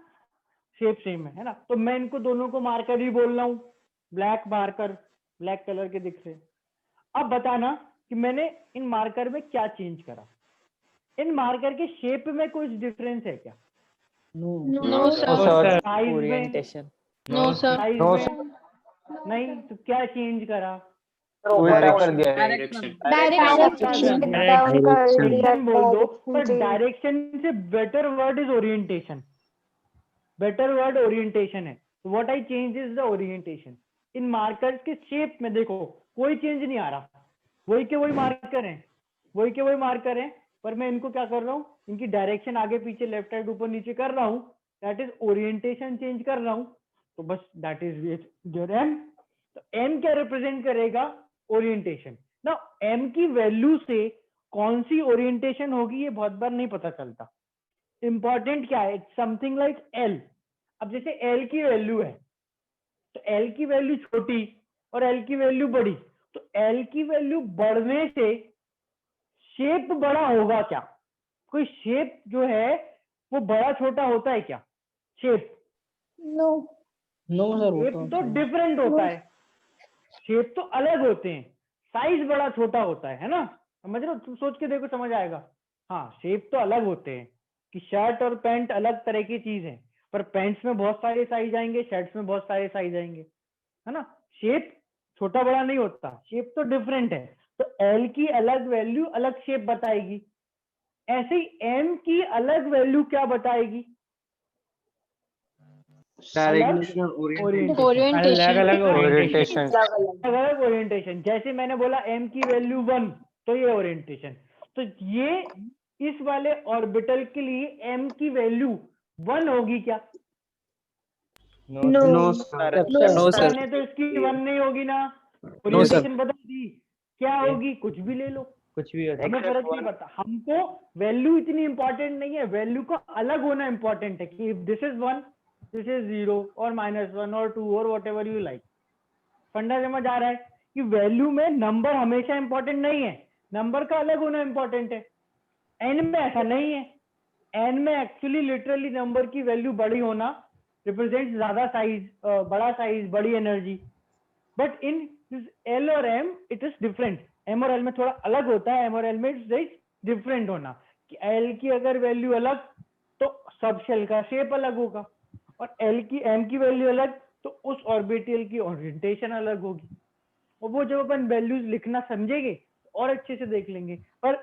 शेप सेम है ना। तो मैं इनको दोनों को मार्कर ही बोल रहा हूँ, ब्लैक मार्कर, ब्लैक कलर के दिख रहे। अब बताना कि मैंने इन मार्कर में क्या चेंज करा, इन मार्कर के शेप में कुछ डिफरेंस है क्या? No sir. Orientation no sir. नहीं, तो क्या चेंज करा? उल्टा कर दिया है। डायरेक्शन बोल दो, पर डायरेक्शन से better word is orientation, better word orientation है। तो what I change is the orientation. In markers के शेप में देखो कोई चेंज नहीं आ रहा, वही के वही मार्कर हैं, पर मैं इनको क्या कर रहा हूँ, इनकी डायरेक्शन आगे पीछे, लेफ्ट राइट, ऊपर नीचे कर रहा हूँ, दैट इज ओरिएंटेशन चेंज कर रहा हूँ। तो बस दैट इज योर एम। तो एम क्या रिप्रेजेंट करेगा, ओरिएंटेशन। ना एम की वैल्यू से कौन सी ओरिएंटेशन होगी ये बहुत बार नहीं पता चलता। इंपॉर्टेंट क्या है, समथिंग लाइक एल। अब जैसे एल की वैल्यू है, तो एल की वैल्यू छोटी और एल की वैल्यू बड़ी, तो एल की वैल्यू बढ़ने से शेप बड़ा होगा क्या? कोई शेप जो है वो बड़ा छोटा होता है क्या? शेप नो सर, शेप तो डिफरेंट होता है, शेप तो अलग होते हैं, साइज बड़ा छोटा होता है ना। समझ रहे हो, तुम सोच के देखो, समझ आएगा। हाँ, शेप तो अलग होते हैं, कि शर्ट और पैंट अलग तरह की चीज है, पर पैंट्स में बहुत सारे साइज आएंगे, शर्ट्स में बहुत सारे साइज आएंगे, है ना। शेप छोटा बड़ा नहीं होता, शेप तो डिफरेंट है, तो एल की अलग वैल्यू अलग शेप बताएगी। ऐसे ही एम की अलग वैल्यू क्या बताएगी? ओरिएंटेशन। अलग अलग ओरिएंटेशन। अलग ओरिएंटेशन। जैसे मैंने बोला एम की वैल्यू 1, तो ये ओरिएंटेशन। तो ये इस वाले ऑर्बिटल के लिए एम की वैल्यू 1 होगी क्या? नो सर मैंने तो इसकी 1 नहीं होगी ना, ओरिएंटेशन बता दी। क्या होगी? कुछ भी ले लो, कुछ भी हमें फर्क नहीं पड़ता। हमको वैल्यू इतनी इंपॉर्टेंट नहीं है, वैल्यू का अलग होना इंपॉर्टेंट है कि दिस इज 1, दिस इज 0 और -1 और 2 और वॉट एवर यू लाइक। फंडा समझ आ रहा है कि वैल्यू में नंबर हमेशा इंपॉर्टेंट नहीं है, नंबर का अलग होना इंपॉर्टेंट है। एन में ऐसा नहीं है, एन में एक्चुअली लिटरली नंबर की वैल्यू बड़ी होना रिप्रेजेंट ज्यादा साइज, बड़ा साइज, बड़ी energy. But in this L और M it is different. M और एल में थोड़ा अलग होता है, एम और एल में इट्स डिफरेंट होना कि एल की अगर वैल्यू अलग तो सब शेल का शेप अलग होगा, और एल की एम की वैल्यू अलग तो उस ऑर्बिटल की ओरिएंटेशन अलग होगी। और वो जब अपन वैल्यूज लिखना समझेंगे और अच्छे से देख लेंगे। पर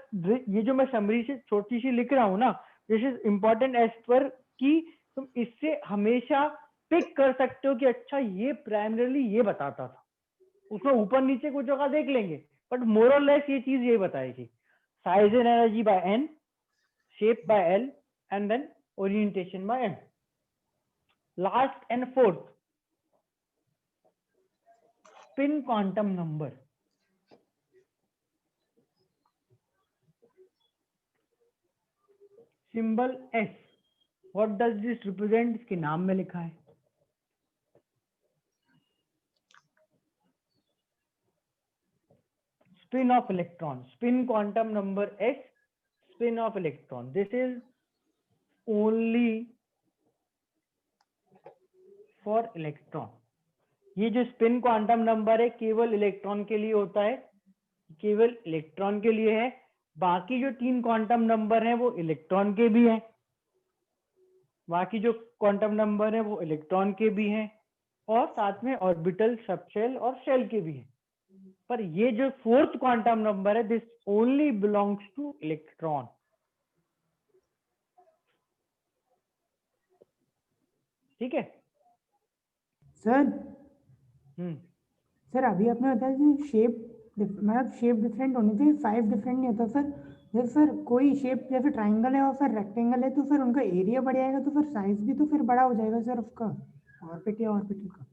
ये जो मैं समरी से छोटी सी लिख रहा हूँ ना, this is important as per कि तुम इससे हमेशा पिक कर सकते हो कि अच्छा ये प्राइमरीली ये बताता था, उसमें ऊपर नीचे कुछ जगह देख लेंगे, बट मोर और लेस ये चीज ये बताएगी। Size and energy by n, shape by l, and then orientation by m. Last and fourth, spin quantum number. Symbol s, what does this represent? इसके नाम में लिखा है। Spin of electron, spin quantum number s, spin of electron. This is only for electron. ये जो spin quantum number है केवल electron के लिए होता है, केवल इलेक्ट्रॉन के लिए है। बाकी जो 3 क्वांटम नंबर हैं वो इलेक्ट्रॉन के भी हैं, बाकी जो क्वांटम नंबर है वो इलेक्ट्रॉन के भी हैं, और साथ में ऑर्बिटल, सबशेल और शेल के भी हैं। पर ये जो 4th क्वांटम नंबर है, this only belongs two electron. ठीक है सर। सर अभी आपने बताया कि शेप मतलब शेप डिफरेंट होनी चाहिए, 5 डिफरेंट नहीं होता सर। जैसे सर कोई शेप जैसे ट्राइंगल है और फिर रेक्टेंगल है, तो फिर उनका एरिया बढ़ जाएगा, तो फिर साइज भी तो फिर बड़ा हो जाएगा सर उसका, ऑर्बिट या ऑर्बिटल का।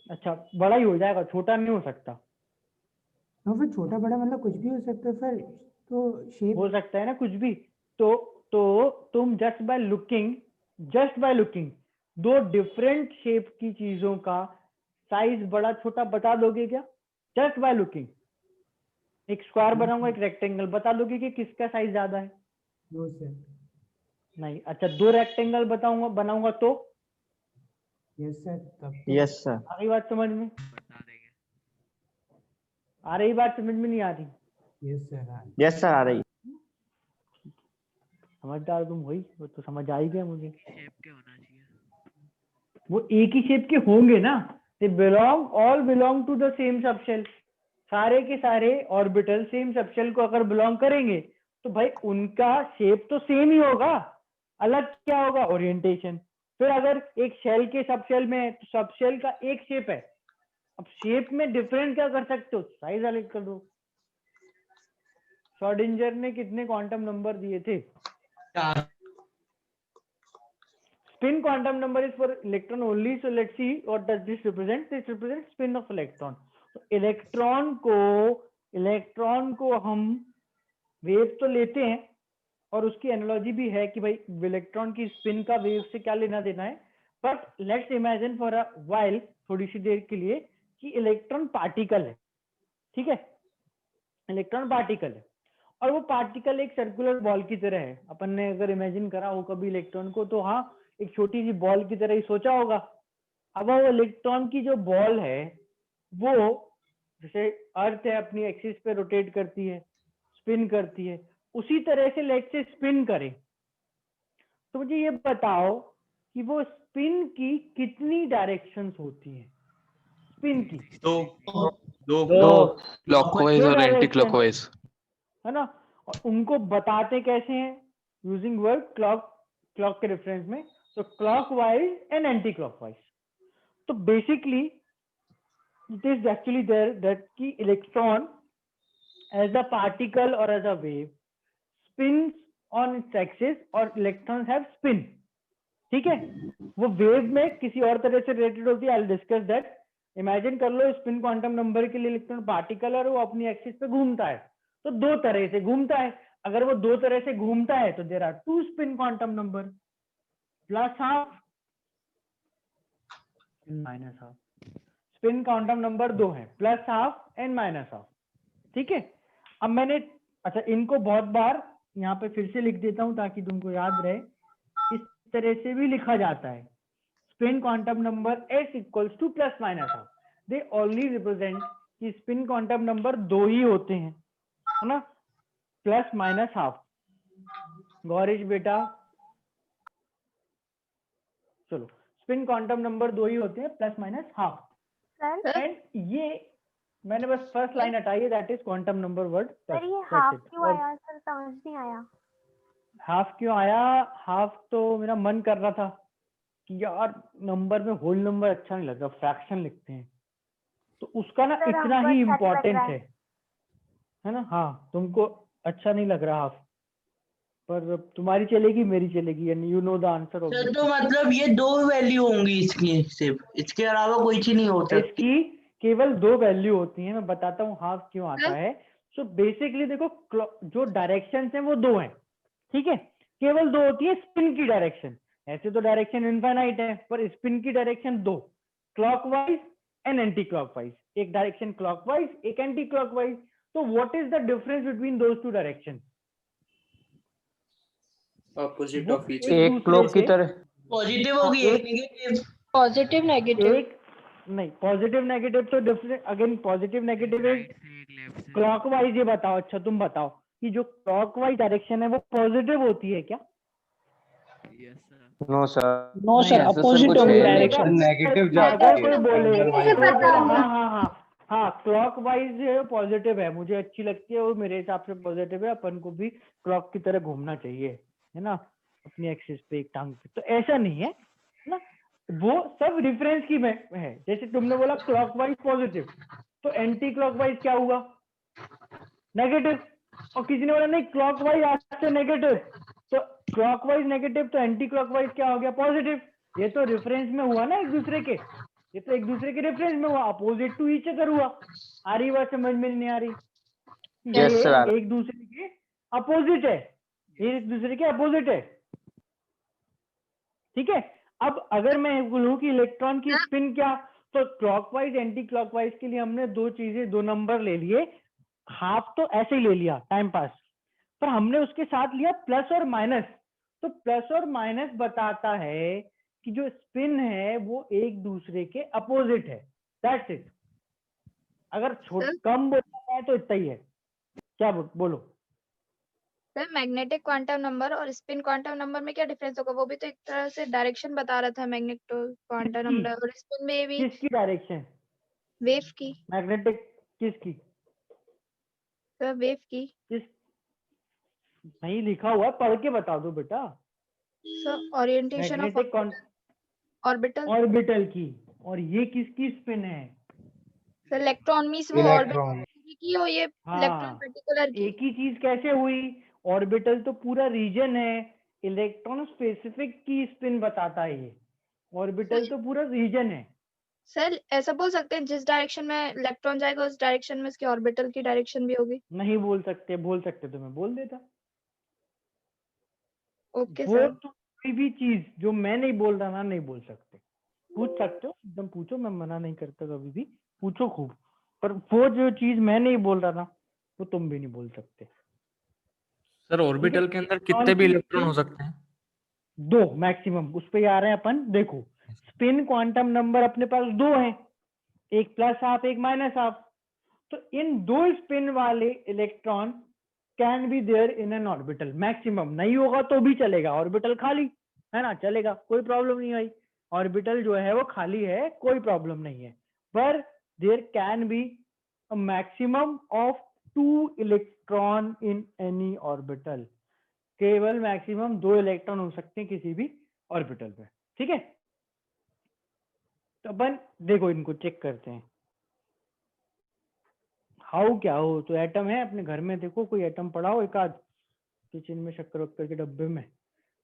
अच्छा, बड़ा ही हो जाएगा, छोटा नहीं हो सकता। हाँ, फिर छोटा बड़ा मतलब कुछ भी हो सकता है सर, तो शेप हो सकता है ना कुछ भी। तो तुम just by looking 2 different shape की चीजों का साइज बड़ा छोटा बता दोगे क्या? Just by looking. एक स्क्वायर बनाऊंगा, एक रेक्टेंगल, बता दोगे कि किसका साइज ज्यादा है? No sir. नहीं। अच्छा, 2 रेक्टेंगल बनाऊंगा तो? Yes sir. Yes sir. आ रही बात समझ में? आ रही बात समझ में? नहीं आ रही? यस सर, आ रही। समझदार तुम हुई, वो तो समझ आ ही गया मुझे। शेप के होना चाहिए, वो एक ही शेप के होंगे ना। They all belong to the same subshell. सारे के सारे ऑर्बिटल सेम सबशेल को अगर बिलोंग करेंगे तो भाई उनका शेप तो सेम ही होगा, अलग क्या होगा? ओरिएंटेशन। फिर अगर एक शेल के सबशेल में है तो सबशेल का एक शेप है, अब शेप में डिफरेंट क्या कर सकते हो? साइज अलग कर दो। श्रोडिंगर ने कितने क्वांटम नंबर दिए थे? Spin quantum number is for electron only. So let's see what does this represent. This represents spin of electron. So electron को हम वेव तो लेते हैं, और उसकी एनालॉजी भी है कि भाई इलेक्ट्रॉन की स्पिन का वेव से क्या लेना देना है। But let's imagine for a while, थोड़ी सी देर के लिए, कि इलेक्ट्रॉन पार्टिकल है। ठीक है, इलेक्ट्रॉन पार्टिकल है, और वो पार्टिकल एक सर्कुलर बॉल की तरह है। अपन ने अगर इमेजिन करा हो कभी इलेक्ट्रॉन को, तो हाँ, एक छोटी सी बॉल की तरह ही सोचा होगा। अब वो इलेक्ट्रॉन की जो बॉल है वो जैसे अर्थ है अपनी एक्सिस पे रोटेट करती है, स्पिन करती है, उसी तरह से लेट से स्पिन करें। तो मुझे ये बताओ कि वो स्पिन की कितनी डायरेक्शंस होती हैं? स्पिन की दो क्लॉकवाइज और एंटी क्लॉकवाइज, है ना? और उनको बताते कैसे हैं? यूजिंग वर्ड क्लॉक के रेफरेंस में, तो क्लॉकवाइज एंड एंटी क्लॉकवाइज. तो basically it is actually there that की इलेक्ट्रॉन एज अ पार्टिकल और as a wave spins on its axis और इलेक्ट्रॉन्स हैव स्पिन. ठीक है, वो वेव में किसी और तरह से रिलेटेड होती है. I will discuss that. Imagine कर लो स्पिन क्वांटम नंबर के लिए इलेक्ट्रॉन पार्टिकल और वो अपनी एक्सिस पे घूमता है, तो दो तरह से घूमता है. अगर वो दो तरह से घूमता है तो there are two spin quantum number, plus half minus half. Spin quantum number दो है, plus half and minus half. ठीक है, अब मैंने अच्छा इनको बहुत बार यहाँ पे फिर से लिख देता हूं ताकि तुमको याद रहे. इस तरह से भी लिखा जाता है. Spin quantum number s equals two plus minus half. They only represent कि स्पिन क्वांटम नंबर दो ही होते हैं, है ना, प्लस माइनस हाफ. गौरीश बेटा चलो, स्पिन क्वांटम नंबर दो ही होते हैं, प्लस माइनस हाफ. एंड ये मैंने बस फर्स्ट लाइन हटाई है, that is quantum number word. Sir ये हाफ क्यों आया? सर समझ नहीं आया. हाफ क्यों आया? हाफ तो मेरा मन कर रहा था कि यार नंबर में होल नंबर अच्छा नहीं लगता, फ्रैक्शन लिखते हैं, तो उसका ना इतना ही इम्पोर्टेंस है ना. हाँ, तुमको अच्छा नहीं लग रहा हाफ, पर तुम्हारी चलेगी मेरी चलेगी, यानी you know the answer. Sir तो मतलब ये दो वैल्यू होंगी इसकी, सिर्फ इसके अलावा कोई चीज नहीं हो सकती. इसकी केवल दो वैल्यू होती है. मैं बताता हूँ हाफ क्यों आता है. सो बेसिकली देखो, जो डायरेक्शन है वो दो हैं. ठीक है, केवल दो होती है स्पिन की डायरेक्शन. ऐसे तो डायरेक्शन इनफाइनाइट है, पर स्पिन की डायरेक्शन दो, क्लॉकवाइज एंड एंटी क्लॉकवाइज. एक डायरेक्शन क्लॉकवाइज, एक एंटी क्लॉकवाइज. तो what is the difference between those two direction? Opposite of each. एक क्लॉक की तरह. पॉजिटिव होगी, एक नेगेटिव. Positive negative. एक नहीं, पॉजिटिव नेगेटिव तो different. Again positive negative is clockwise. ये बताओ, अच्छा तुम बताओ कि जो क्लॉकवाइज डायरेक्शन है वो पॉजिटिव होती है क्या? No sir. No sir, opposite होगी डायरेक्शन. नेगेटिव अगर कोई बोले पता हाँ हाँ हाँ हाँ क्लॉकवाइज पॉजिटिव है, मुझे अच्छी लगती है और मेरे हिसाब से पॉजिटिव है, अपन को भी क्लॉक की तरह घूमना चाहिए, है ना, अपनी एक्सिस पे एक टांग पे. तो ऐसा नहीं है ना, वो सब रिफरेंस की में है. जैसे तुमने बोला क्लॉकवाइज पॉजिटिव, तो एंटी क्लॉकवाइज क्या हुआ? नेगेटिव. और किसी ने बोला नहीं क्लॉकवाइज आज से नेगेटिव, तो क्लॉकवाइज नेगेटिव, तो एंटी क्लॉकवाइज क्या हो गया? पॉजिटिव. ये तो रेफरेंस में हुआ ना एक दूसरे के, ये तो एक दूसरे के रेफरेंस में हुआ, अपोजिट टू ईच अदर हुआ. आ रही बात समझ में नहीं आ रही? Yes, ये sir. एक दूसरे के अपोजिट है, ये एक दूसरे के अपोजिट है. ठीक है, अब अगर मैं बोलूं कि इलेक्ट्रॉन की स्पिन क्या, तो क्लॉकवाइज एंटी क्लॉकवाइज के लिए हमने दो चीजें, दो नंबर ले लिए. हाफ तो ऐसे ही ले लिया टाइम पास, पर हमने उसके साथ लिया प्लस और माइनस. तो प्लस और माइनस बताता है कि जो स्पिन है वो एक दूसरे के अपोजिट है. That's it. अगर कम बोलना है तो इतना ही है. क्या बोलो? सर मैग्नेटिक क्वांटम नंबर और स्पिन क्वांटम नंबर में क्या डिफरेंस होगा? वो भी तो एक तरह से डायरेक्शन बता रहा था मैग्नेटिक क्वांटम नंबर, और स्पिन में भी किसकी डायरेक्शन? वेव की. मैग्नेटिक किसकी? सर वेव की. किस नहीं लिखा हुआ, पढ़ के बता दो बेटा. Sir orientation of magnetic orbital. Orbital की. और ये किसकी स्पिन है? सर इलेक्ट्रॉन मींस वो ऑर्बिटल की, और ये इलेक्ट्रॉन पर्टिकुलर की. एक ही चीज कैसे हुई? ऑर्बिटल तो पूरा रीजन है, इलेक्ट्रॉन स्पेसिफिक की स्पिन बताता है ये. ऑर्बिटल तो पूरा रीजन है. सर ऐसा बोल सकते हैं जिस डायरेक्शन में इलेक्ट्रॉन जाएगा उस डायरेक्शन में उसकी ऑर्बिटल की डायरेक्शन भी होगी? नहीं बोल सकते, बोल सकते तो मैं बोल देता. ओके वो सर. तो कोई भी चीज जो मैं नहीं बोल रहा ना, नहीं बोल सकते. पूछ सकते हो, एकदम पूछो, मैं मना नहीं करता, कभी भी पूछो खूब. पर वो जो चीज मैं नहीं बोल रहा ना, वो तुम भी नहीं बोल सकते. सर ऑर्बिटल के अंदर कितने भी इलेक्ट्रॉन हो सकते हैं? दो मैक्सिमम. उस पे आ रहे हैं अपन. देखो स्पिन क्वांटम नंबर अपने पास दो हैं, एक प्लस हाफ एक माइनस हाफ. तो इन दो स्पिन वाले electron can be there in an orbital. Maximum नहीं होगा तो भी चलेगा, ऑर्बिटल खाली. है ना, चलेगा, कोई प्रॉब्लम नहीं आई। ऑर्बिटल जो है वो खाली है, कोई प्रॉब्लम नहीं है। पर there can be a maximum of 2 electron in any orbital. केवल मैक्सिमम 2 इलेक्ट्रॉन हो सकते हैं किसी भी ऑर्बिटल पे, ठीक है। तो अपन देखो इनको चेक करते हैं, हाउ क्या हो। तो एटम है अपने घर में, देखो कोई एटम पड़ा हो एक आध किचन में, शक्कर वक्कर के डब्बे में,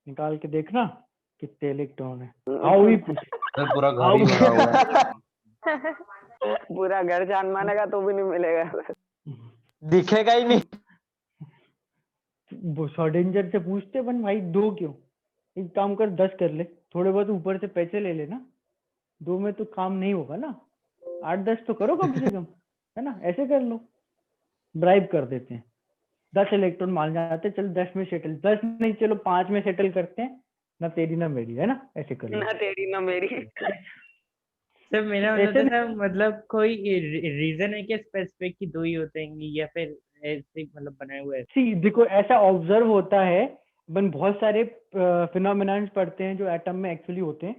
निकाल के देखना कितने इलेक्ट्रॉन है। हाउ ही पूछ, पूरा घर ही भरा हुआ है। पूरा घर जान मानेगा तो भी नहीं मिलेगा। दिखेगा ही नहीं। वो सॉडेंजर से पूछते अपन, भाई 2 क्यों, एक काम कर 10 कर ले, थोड़े बहुत ऊपर से पैसे ले लेना, 2 में तो काम नहीं होगा ना, 8-10 तो करो कम से कम, है ना, ऐसे कर लो, ब्राइब कर देते हैं। 10 इलेक्ट्रॉन मान जाते, चलो 10 में सेटल, 10 नहीं चलो 5 में सेटल करते हैं, ना तेरी ना मेरी, है ना, ऐसे कर लो। ना तेरी ना मेरी। सर मेरा मतलब ऐसे तो सर मतलब कोई रीजन है क्या स्पेसिफिक कि 2 ही होते हैं, या फिर ऐसे मतलब बनाए हुए हैं? सी देखो ऐसा ऑब्जर्व होता है, अपन बहुत सारे फिनोमिना पढ़ते हैं जो एटम में एक्चुअली होते हैं,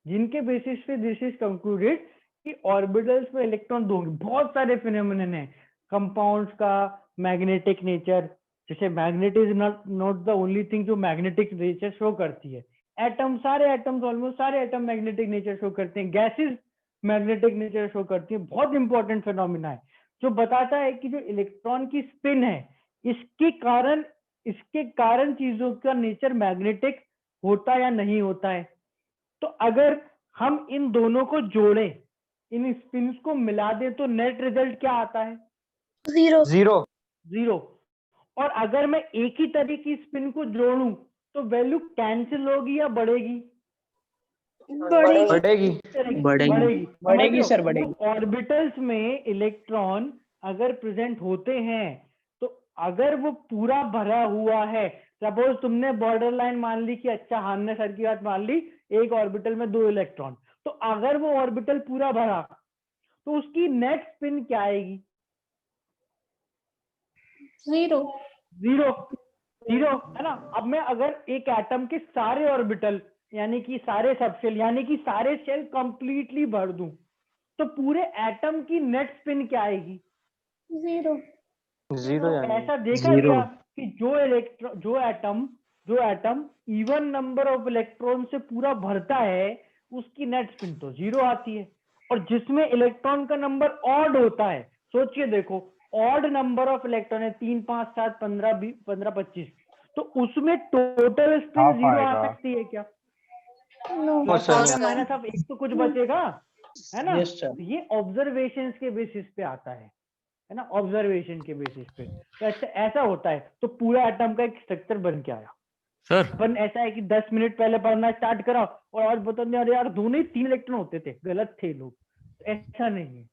जिनके बेसिस पे दिस इज कंक्लूडेड कि ऑर्बिटल्स में इलेक्ट्रॉन 2 होंगे। बहुत सारे फिनोमिना हैं कंपाउंड्स का, मैग्नेटिक नेचर, जैसे magnet is not the only thing जो मैग्नेटिक नेचर शो करती है। एटम, सारे एटम्स, ऑलमोस्ट सारे एटम मैग्नेटिक नेचर शो करते हैं, गैसेस मैग्नेटिक नेचर शो करती है। बहुत इंपॉर्टेंट फिनोमिना है जो बताता है कि जो इलेक्ट्रॉन की स्पिन है, इसके कारण चीजों का नेचर मैग्नेटिक होता या नहीं होता है। तो अगर हम इन दोनों को जोड़ें, इन स्पिन्स को मिला दें, तो नेट रिजल्ट क्या आता है? 0। और अगर मैं एक ही तरह की स्पिन को जोड़ूं तो वैल्यू कैंसिल होगी या बढ़ेगी? बढ़ेगी सर, बढ़ेगी। ऑर्बिटल्स में इलेक्ट्रॉन अगर प्रेजेंट होते हैं, तो अगर वो पूरा भरा हुआ है, सपोज तुमने बॉर्डर लाइन मान ली कि अच्छा हमने सर की बात मान ली, एक ऑर्बिटल में 2 इलेक्ट्रॉन, तो अगर वो ऑर्बिटल पूरा भरा तो उसकी नेट स्पिन क्या आएगी? 0 है ना। अब मैं अगर एक एटम के सारे ऑर्बिटल यानी कि सारे सबशेल यानी कि सारे शेल कंप्लीटली भर दूं, तो पूरे एटम की नेट स्पिन क्या आएगी? 0। ऐसा देखा गया कि जो atom even number of electron से पूरा भरता है, उसकी नेट स्पिन तो 0 आती है। और जिसमें इलेक्ट्रॉन का नंबर ऑड होता है, सोचिए देखो, ऑड नंबर ऑफ इलेक्ट्रॉन है 3, 5, 7, 15, 20, 15, 25, तो उसमें टोटल स्पिन 0 आ सकती है क्या? माइनस ऑफ 1 तो कुछ बचेगा, है ना। ये ऑब्जर्वेशंस के बेसिस पे आता है ना, ऑब्जर्वेशन के बेसिस पे। तो ऐसा होता है, तो पूरा एटम का एक स्ट्रक्चर बन के आया। सर अपन ऐसा है कि 10 मिनट पहले पढ़ना स्टार्ट करा और आज बताओ अरे यार दोनों ही 3 इलेक्ट्रॉन होते थे, गलत थे लोग। ऐसा नहीं है,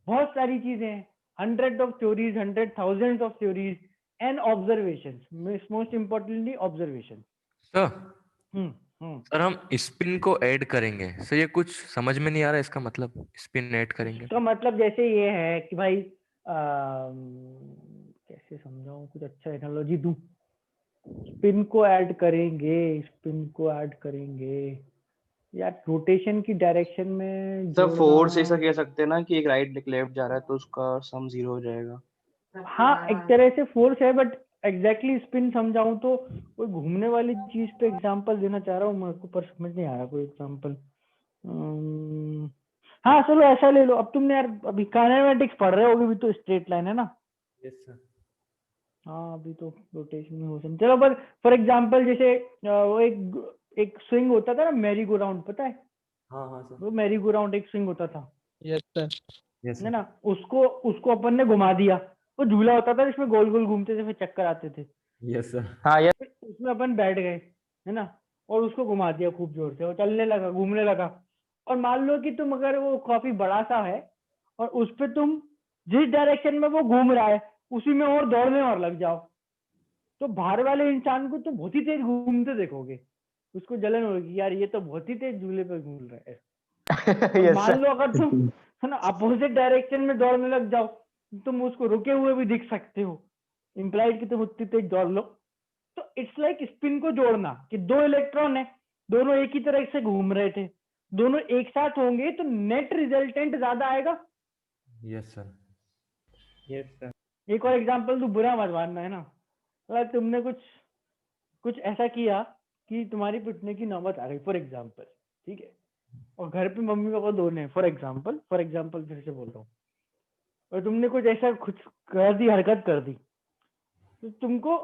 बहुत सारी चीजें हैं, 100 of theories, 100 thousands of theories and observations, most importantly observation. Sir हम स्पिन को ऐड करेंगे, सर ये कुछ समझ में नहीं आ रहा, इसका मतलब स्पिन ऐड करेंगे इसका मतलब जैसे ये है कि भाई कैसे समझाऊं, कुछ अच्छा एनालॉजी दूं। स्पिन को ऐड करेंगे यार, रोटेशन की डायरेक्शन में सर फोर्स ऐसा कह सकते हैं ना कि एक राइट एक लेफ्ट जा रहा है तो उसका सम 0 हो जाएगा। हाँ एक तरह से फोर्स है, बट एग्जैक्टली स्पिन समझाऊं तो कोई घूमने वाली चीज पे एग्जांपल देना चाह रहा हूँ मेरे को, पर समझ नहीं आ रहा कोई एग्जांपल। हाँ चलो ऐसा ले लो, अब तुमने यार अभी काइनेमेटिक्स पढ़ रहे हो, अभी तो स्ट्रेट लाइन है ना। Yes sir. हाँ अभी तो रोटेशन में मोशन, चलो पर फॉर एग्जांपल जैसे वो एक स्विंग होता था ना, मैरी गो राउंड, पता है? हाँ सर। वो मैरी गो राउंड एक स्विंग होता था, यस सर, है ना। उसको अपन ने घुमा दिया, वो झूला होता था जिसमें गोल गोल घूमते थे, फिर चक्कर आते थे। Yes sir. हाँ यस। उसमें अपन बैठ गए, है ना, और उसको घुमा दिया खूब जोर से, वो चलने लगा, घूमने लगा। और मान लो कि तुम अगर वो काफी बड़ा सा है और उस पे तुम जिस डायरेक्शन में वो घूम रहा है उसी में और दौड़ने और लग जाओ, तो बाहर वाले इंसान को तो बहुत ही तेज घूमते देखोगे, उसको जलन होगी, यार ये तो बहुत ही तेज झूले पे घूम रहा है। मान लो अगर तुम है ना अपोजिट डायरेक्शन में दौड़ने लग जाओ, तुम उसको रुके हुए भी दिख सकते हो, इंप्लाइड कि तुम उतनी तेज दौड़ लो। तो इट्स लाइक स्पिन को जोड़ना कि 2 इलेक्ट्रॉन है, दोनों एक ही तरह से घूम रहे थे, दोनों एक साथ होंगे तो नेट रिजल्टेंट ज्यादा आएगा। Yes sir. Yes sir. एक और एग्जांपल, तू बुरा मत मानना है ना, मतलब तुमने कुछ ऐसा किया कि तुम्हारी पिटने की नौबत आ गई फॉर एग्जांपल, ठीक है, और घर पे मम्मी पापा दोनों हैं फॉर एग्जांपल फिर से बोल रहा हूँ, और तुमने कुछ ऐसा कुछ कर दी, हरकत कर दी, तो तुमको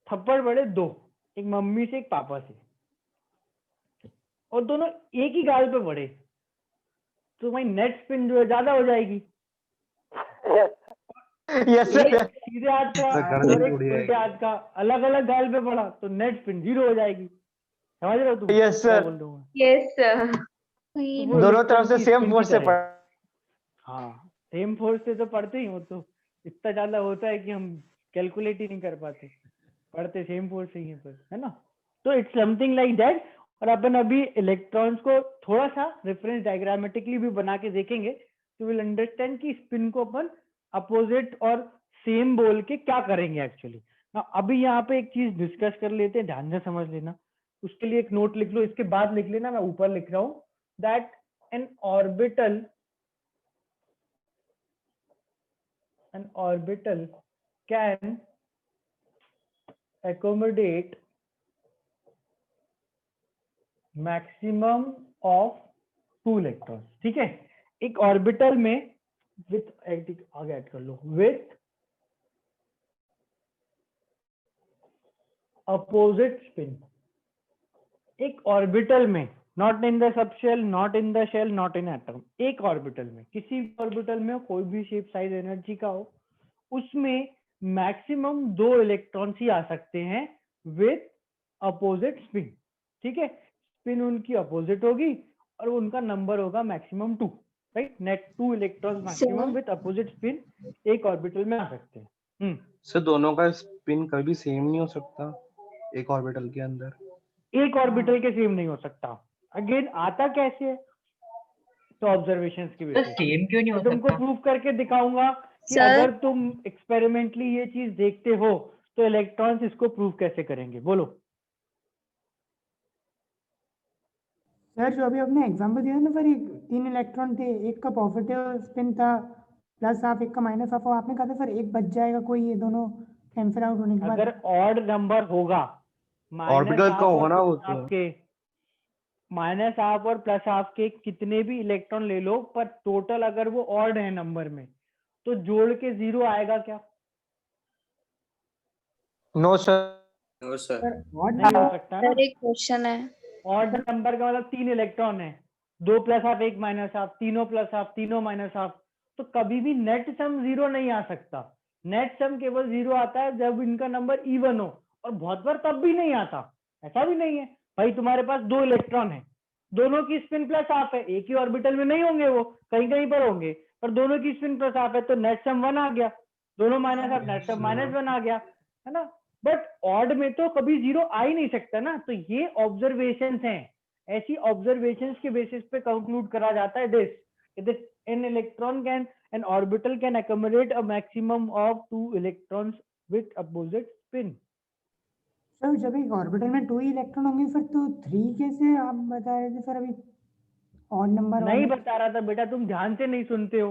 थप्पड़ पड़े दो, एक मम्मी से एक पापा से, और दोनों एक ही गाल पे पड़े, तो तुम्हारी नेट स्पिन जो है ज्यादा हो जाएगी। Yes sir. एक सीधे हाथ का और एक उल्टे हाथ का अलग अलग गाल पे पड़ा तो नेट स्पिन 0 हो जाएगी। समझ रहे हो तुम? यस क्या सर। बोल रहा हूँ मैं? Yes sir. तो वो दोनों तरफ इलेक्ट्रॉन से की सेम spin फोर्स की से तरह पड़। है। हाँ, सेम फोर्स से तो पढ़ते ही हो, तो इतना ज्यादा होता है कि हम कैलकुलेट ही नहीं कर पाते, पढ़ते सेम फोर्स से ही है पर, है ना? तो इट्स समथिंग लाइक दैट। और अपन अभी इलेक्ट्रॉन्स को थोड़ा सा रेफरेंस डायग्रामेटिकली भी बना के देखेंगे, तो विल अंडरस्टैंड कि स्पिन को अपन अपोजिट और सेम बोल के क्या करेंगे एक्चुअली। अभी यहाँ पे एक चीज डिस्कस कर लेते हैं, ध्यान से समझ लेना। उसके लिए एक नोट लिख लो, इसके बाद लिख लेना, मैं ऊपर लिख रहा हूँ that an orbital can accommodate maximum of 2 electrons। ठीक है, एक ऑर्बिटल में विथ, आगे ऐड कर लो, विथ अपोजिट स्पिन। एक ऑर्बिटल में, not in the subshell, not in the shell, not in atom, एक ऑर्बिटल में, किसी ऑर्बिटल में कोई भी शेप साइज एनर्जी का हो, उसमें मैक्सिमम 2 इलेक्ट्रॉन्स ही आ सकते हैं विथ अपोजिट स्पिन। ठीक है, स्पिन उनकी अपोजिट होगी और उनका नंबर होगा maximum 2, right? Net 2 electrons maximum with opposite spin एक ऑर्बिटल में आ सकते हैं। सर दोनों का स्पिन कभी सेम नहीं हो सकता एक ऑर्बिटल के अंदर? एक ऑर्बिटल के सेम नहीं हो सकता। अगेन आता कैसे है? तो ऑब्जर्वेशंस की तो बेसिस पे। सेम क्यों नहीं हो तुमको सकता? प्रूव करके दिखाऊंगा कि सर? अगर तुम एक्सपेरिमेंटली ये चीज देखते हो तो इलेक्ट्रॉन्स इसको प्रूव कैसे करेंगे, बोलो। सर जो अभी आपने एग्जांपल दिया ना सर, एक 3 इलेक्ट्रॉन थे, एक का पॉजिटिव स्पिन था प्लस हाफ, एक का माइनस हाफ, आपने कहा था सर एक बच जाएगा कोई, ये दोनों कैंसिल आउट होने के बाद। अगर ऑड नंबर होगा, माइनस ऑर्बिटल का हाफ होगा और ना वो प्लस तो। हाफ के, माइनस हाफ और प्लस हाफ के कितने भी इलेक्ट्रॉन ले लो, पर टोटल अगर वो ऑड है नंबर में, तो जोड़ के 0 आएगा क्या? No sir. No sir. Sir odd नहीं हो सकता ना। सर एक क्वेश्चन है। ऑड नंबर का मतलब 3 इलेक्ट्रॉन है, 2 प्लस हाफ 1 माइनस हाफ, तीनों प्लस हाफ तीनों माइनस हाफ, तो कभी भी नेट सम 0 नहीं आ सकता। नेट सम केवल 0 आता है जब इनका नंबर इवन हो, और बहुत बार तब भी नहीं आता। ऐसा भी नहीं है भाई, तुम्हारे पास 2 इलेक्ट्रॉन है, दोनों की स्पिन प्लस हाफ है, एक ही ऑर्बिटल में नहीं होंगे, वो कहीं कहीं पर होंगे, पर दोनों की स्पिन प्लस हाफ है, तो नेट सम 1 आ गया। दोनों माइनस हाफ, नेट सम -1 आ गया, है ना? बट ऑड में तो कभी 0 आ ही नहीं सकता ना। तो ये ऑब्जर्वेशंस हैं, ऐसी ऑब्जर्वेशंस के बेसिस पे कंक्लूड करा जाता है this an electron can, an orbital can accommodate a maximum of 2 electrons with opposite spin। Sir जब एक ऑर्बिटल में 2 ही इलेक्ट्रॉन होंगे सर, तो 3 कैसे आप बता रहे थे सर अभी ऑड नंबर नहीं वाले? बता रहा था बेटा, तुम ध्यान से नहीं सुनते हो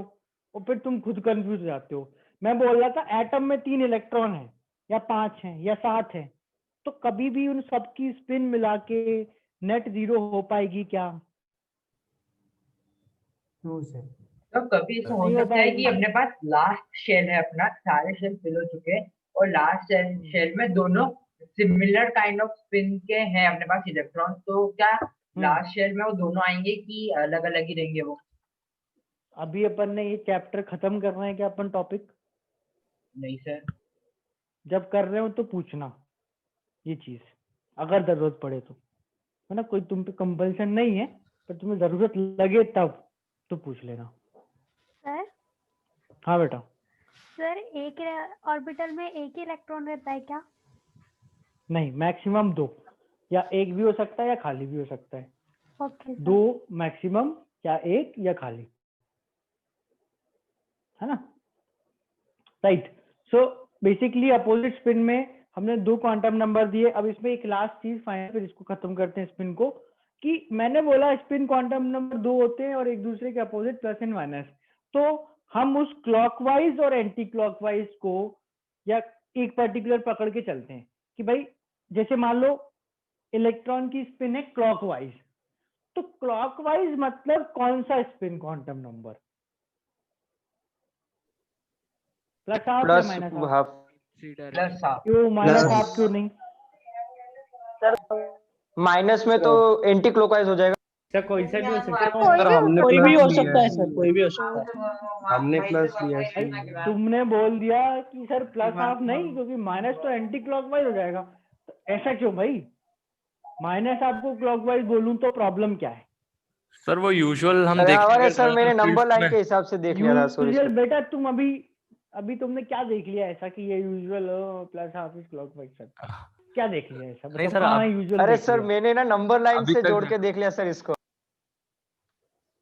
और फिर तुम खुद कंफ्यूज हो जाते हो। मैं बोल रहा था एटम में 3 इलेक्ट्रॉन है या 5 है या 7 है, तो कभी भी उन सबकी स्पिन मिला के नेट 0 हो पाएगी क्या? No sir. तो कभी ऐसा हो नहीं हो सकता है कि पाएगी। अपने पास लास्ट शेल है, अपना सारे शेल फिल हो चुके हैं, और लास्ट शेल में दोनों सिमिलर काइंड ऑफ स्पिन के हैं अपने पास इलेक्ट्रॉन, तो क्या लास्ट शेल में वो दोनों आएंगे कि अलग अलग ही रहेंगे वो? अभी अपन ने ये चैप्टर खत्म कर रहे हैं क्या अपन टॉपिक? नहीं सर। जब कर रहे हो तो पूछना ये चीज, अगर जरूरत पड़े तो, है ना? कोई तुम पे कंपल्सन नहीं है, पर तुम्हें जरूरत लगे तब तो पूछ लेना। सर? हाँ बेटा। सर एक ऑर्बिटल में एक ही इलेक्ट्रॉन रहता है क्या? नहीं, मैक्सिमम 2, या एक भी हो सकता है या खाली भी हो सकता है। Okay sir. 2 मैक्सिमम, या एक या खाली, है ना? Right. So basically opposite spin में हमने 2 क्वांटम नंबर दिए। अब इसमें एक लास्ट चीज फाइनल, फिर इसको खत्म करते हैं स्पिन को। कि मैंने बोला स्पिन क्वांटम नंबर 2 होते हैं और एक दूसरे के अपोजिट प्लस एंड माइनस, तो हम उस क्लॉकवाइज और एंटी क्लॉकवाइज को या एक पर्टिकुलर पकड़ के चलते हैं कि भाई जैसे मान लो इलेक्ट्रॉन की स्पिन है क्लॉकवाइज, तो क्लॉकवाइज मतलब कौन सा spin quantum number, plus half या plus minus half? Half. Plus half. क्यों माइनस हाफ क्यों नहीं? माइनस में तो एंटी क्लॉकवाइज हो जाएगा। सर कोई सा भी हो सकता है। सर हमने कोई भी प्लस हो लिया सकता है है, सर, कोई भी हो सकता है। हमने प्लस लिया भाई है। तुमने बोल दिया कि सर प्लस हाफ नहीं, क्योंकि माइनस तो एंटी क्लॉकवाइज हो जाएगा। तो ऐसा क्यों भाई? माइनस आपको क्लॉकवाइज बोलूं तो प्रॉब्लम क्या है? सर वो यूजुअल हम अरे देखते हमारे हैं सर मैंने नंबर fields लाइन में। के हिसाब से देख लिया था, सॉरी यूजुअल सर। बेटा तुम अभी तुमने क्या देख लिया ऐसा कि ये usual plus half is clockwise? Sir क्या देख लिया ऐसा, नहीं बताओ सर, कहाँ अब यूजुअल अरे देख सर लिया? मैंने ना नंबर लाइन अभी से तक जोड़ के देख लिया सर इसको।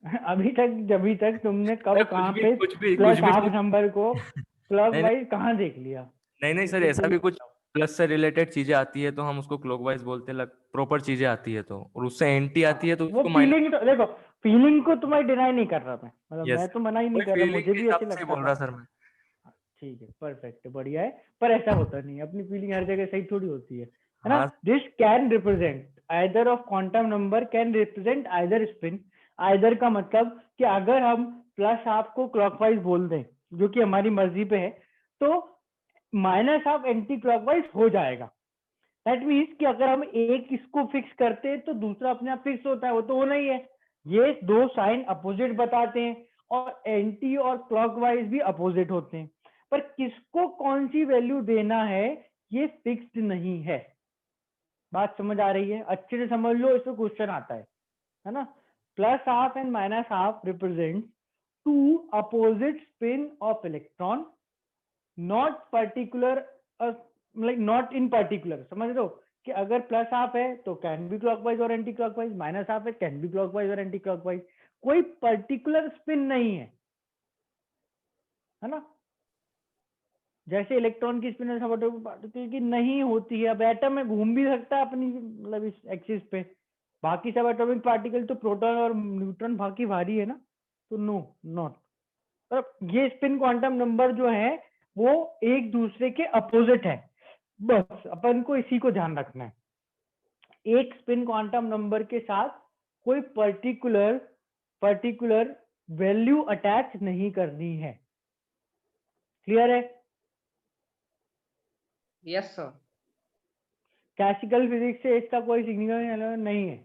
अभी तक तुमने कब कहाँ पे कुछ भी प्लस हाफ नंबर को नहीं क्लॉकवाइज कहाँ देख लिया? नहीं सर, बिल्कुल ऐसा सही भी कुछ बताओ। प्लस से रिलेटेड चीजें आती है तो हम उसको क्लॉकवाइज बोलते हैं, प्रॉपर चीजें आती है तो, और उससे एंटी आती है तो वो उसको माइनस। फीलिंग तो देखो, फीलिंग को तुम्हें डिनाई नहीं कर रहा मतलब यस, मैं तो मना ही नहीं वही कर रहा, फीलिंग मुझे के भी ऐसे हिसाब से लगता बोल था। रहा सर मैं। ठीक है, परफेक्ट, बढ़िया है। पर ऐसा होता नहीं, अपनी फीलिंग हर जगह सही थोड़ी होती है ना? हाँ this can represent either of quantum number can represent either spin. Either का मतलब कि अगर हम प्लस हाफ को क्लॉकवाइज बोल दें, जो कि हमारी मर्जी पे है, तो माइनस हाफ एंटी क्लॉकवाइज हो जाएगा। दैट मीन्स कि अगर हम एक इसको फिक्स करते हैं तो दूसरा अपने आप फिक्स होता है, वो तो होना ही है। ये दो साइन अपोजिट बताते हैं और एंटी और क्लॉकवाइज भी अपोजिट होते हैं, पर किसको कौन सी वैल्यू देना है ये फिक्स्ड नहीं है। बात समझ आ रही है? अच्छे से समझ लो, इसमें क्वेश्चन आता है ना? Plus half and minus half represent two opposite spin of electron, not particular, like not in particular. समझ लो कि अगर प्लस हाफ है तो कैन बी क्लॉकवाइज और एंटी क्लॉकवाइज, माइनस हाफ है कैन बी क्लॉकवाइज और एंटी क्लॉकवाइज, कोई पर्टिकुलर स्पिन नहीं है ना? जैसे इलेक्ट्रॉन की स्पिन सबएटॉमिक पार्टिकल की नहीं होती है। अब एटम में घूम भी सकता है अपनी मतलब इस एक्सिस पे, बाकी सब एटॉमिक पार्टिकल तो प्रोटॉन और न्यूट्रॉन बाकी भारी है ना, तो नो नॉट। पर ये स्पिन क्वांटम नंबर जो है वो एक दूसरे के अपोजिट है, बस अपन को इसी को ध्यान रखना है। एक स्पिन क्वांटम नंबर के साथ कोई पर्टिकुलर वैल्यू अटैच नहीं करनी है। क्लियर है? Yes sir. क्लासिकल फिजिक्स से इसका कोई सिग्निफिकेंस नहीं है,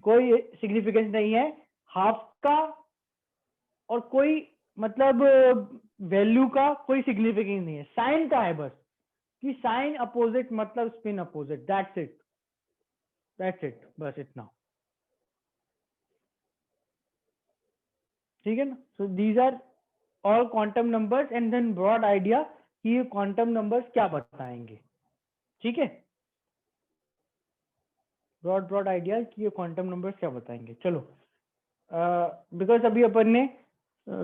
कोई सिग्निफिकेंस नहीं है हाफ का, और कोई मतलब वैल्यू का कोई सिग्निफिकेंस नहीं है। साइन का है बस, कि साइन अपोजिट मतलब स्पिन अपोजिट, दैट्स इट बस इतना। ठीक है ना? So these are all quantum numbers and then broad idea कि ये क्वांटम नंबर्स क्या बताएंगे। ठीक है, ब्रॉड आइडिया कि ये क्वांटम नंबर्स क्या बताएंगे। चलो, बिकॉज अभी अपन ने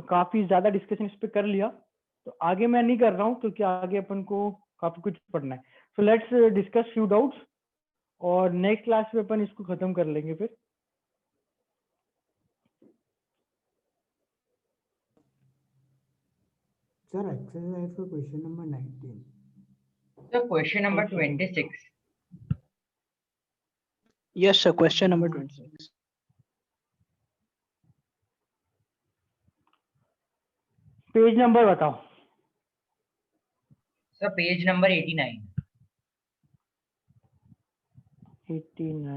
काफी ज्यादा डिस्कशन इस पे कर लिया, तो आगे मैं नहीं कर रहा हूँ क्योंकि आगे अपन को काफी कुछ पढ़ना है। So let's discuss few doubts और नेक्स्ट क्लास में अपन इसको खत्म कर लेंगे फिर। सर एक्सरसाइज का question number 19। Sir question number 26। Yes sir, question number 26। Page number बताओ। Sir page number 89। 89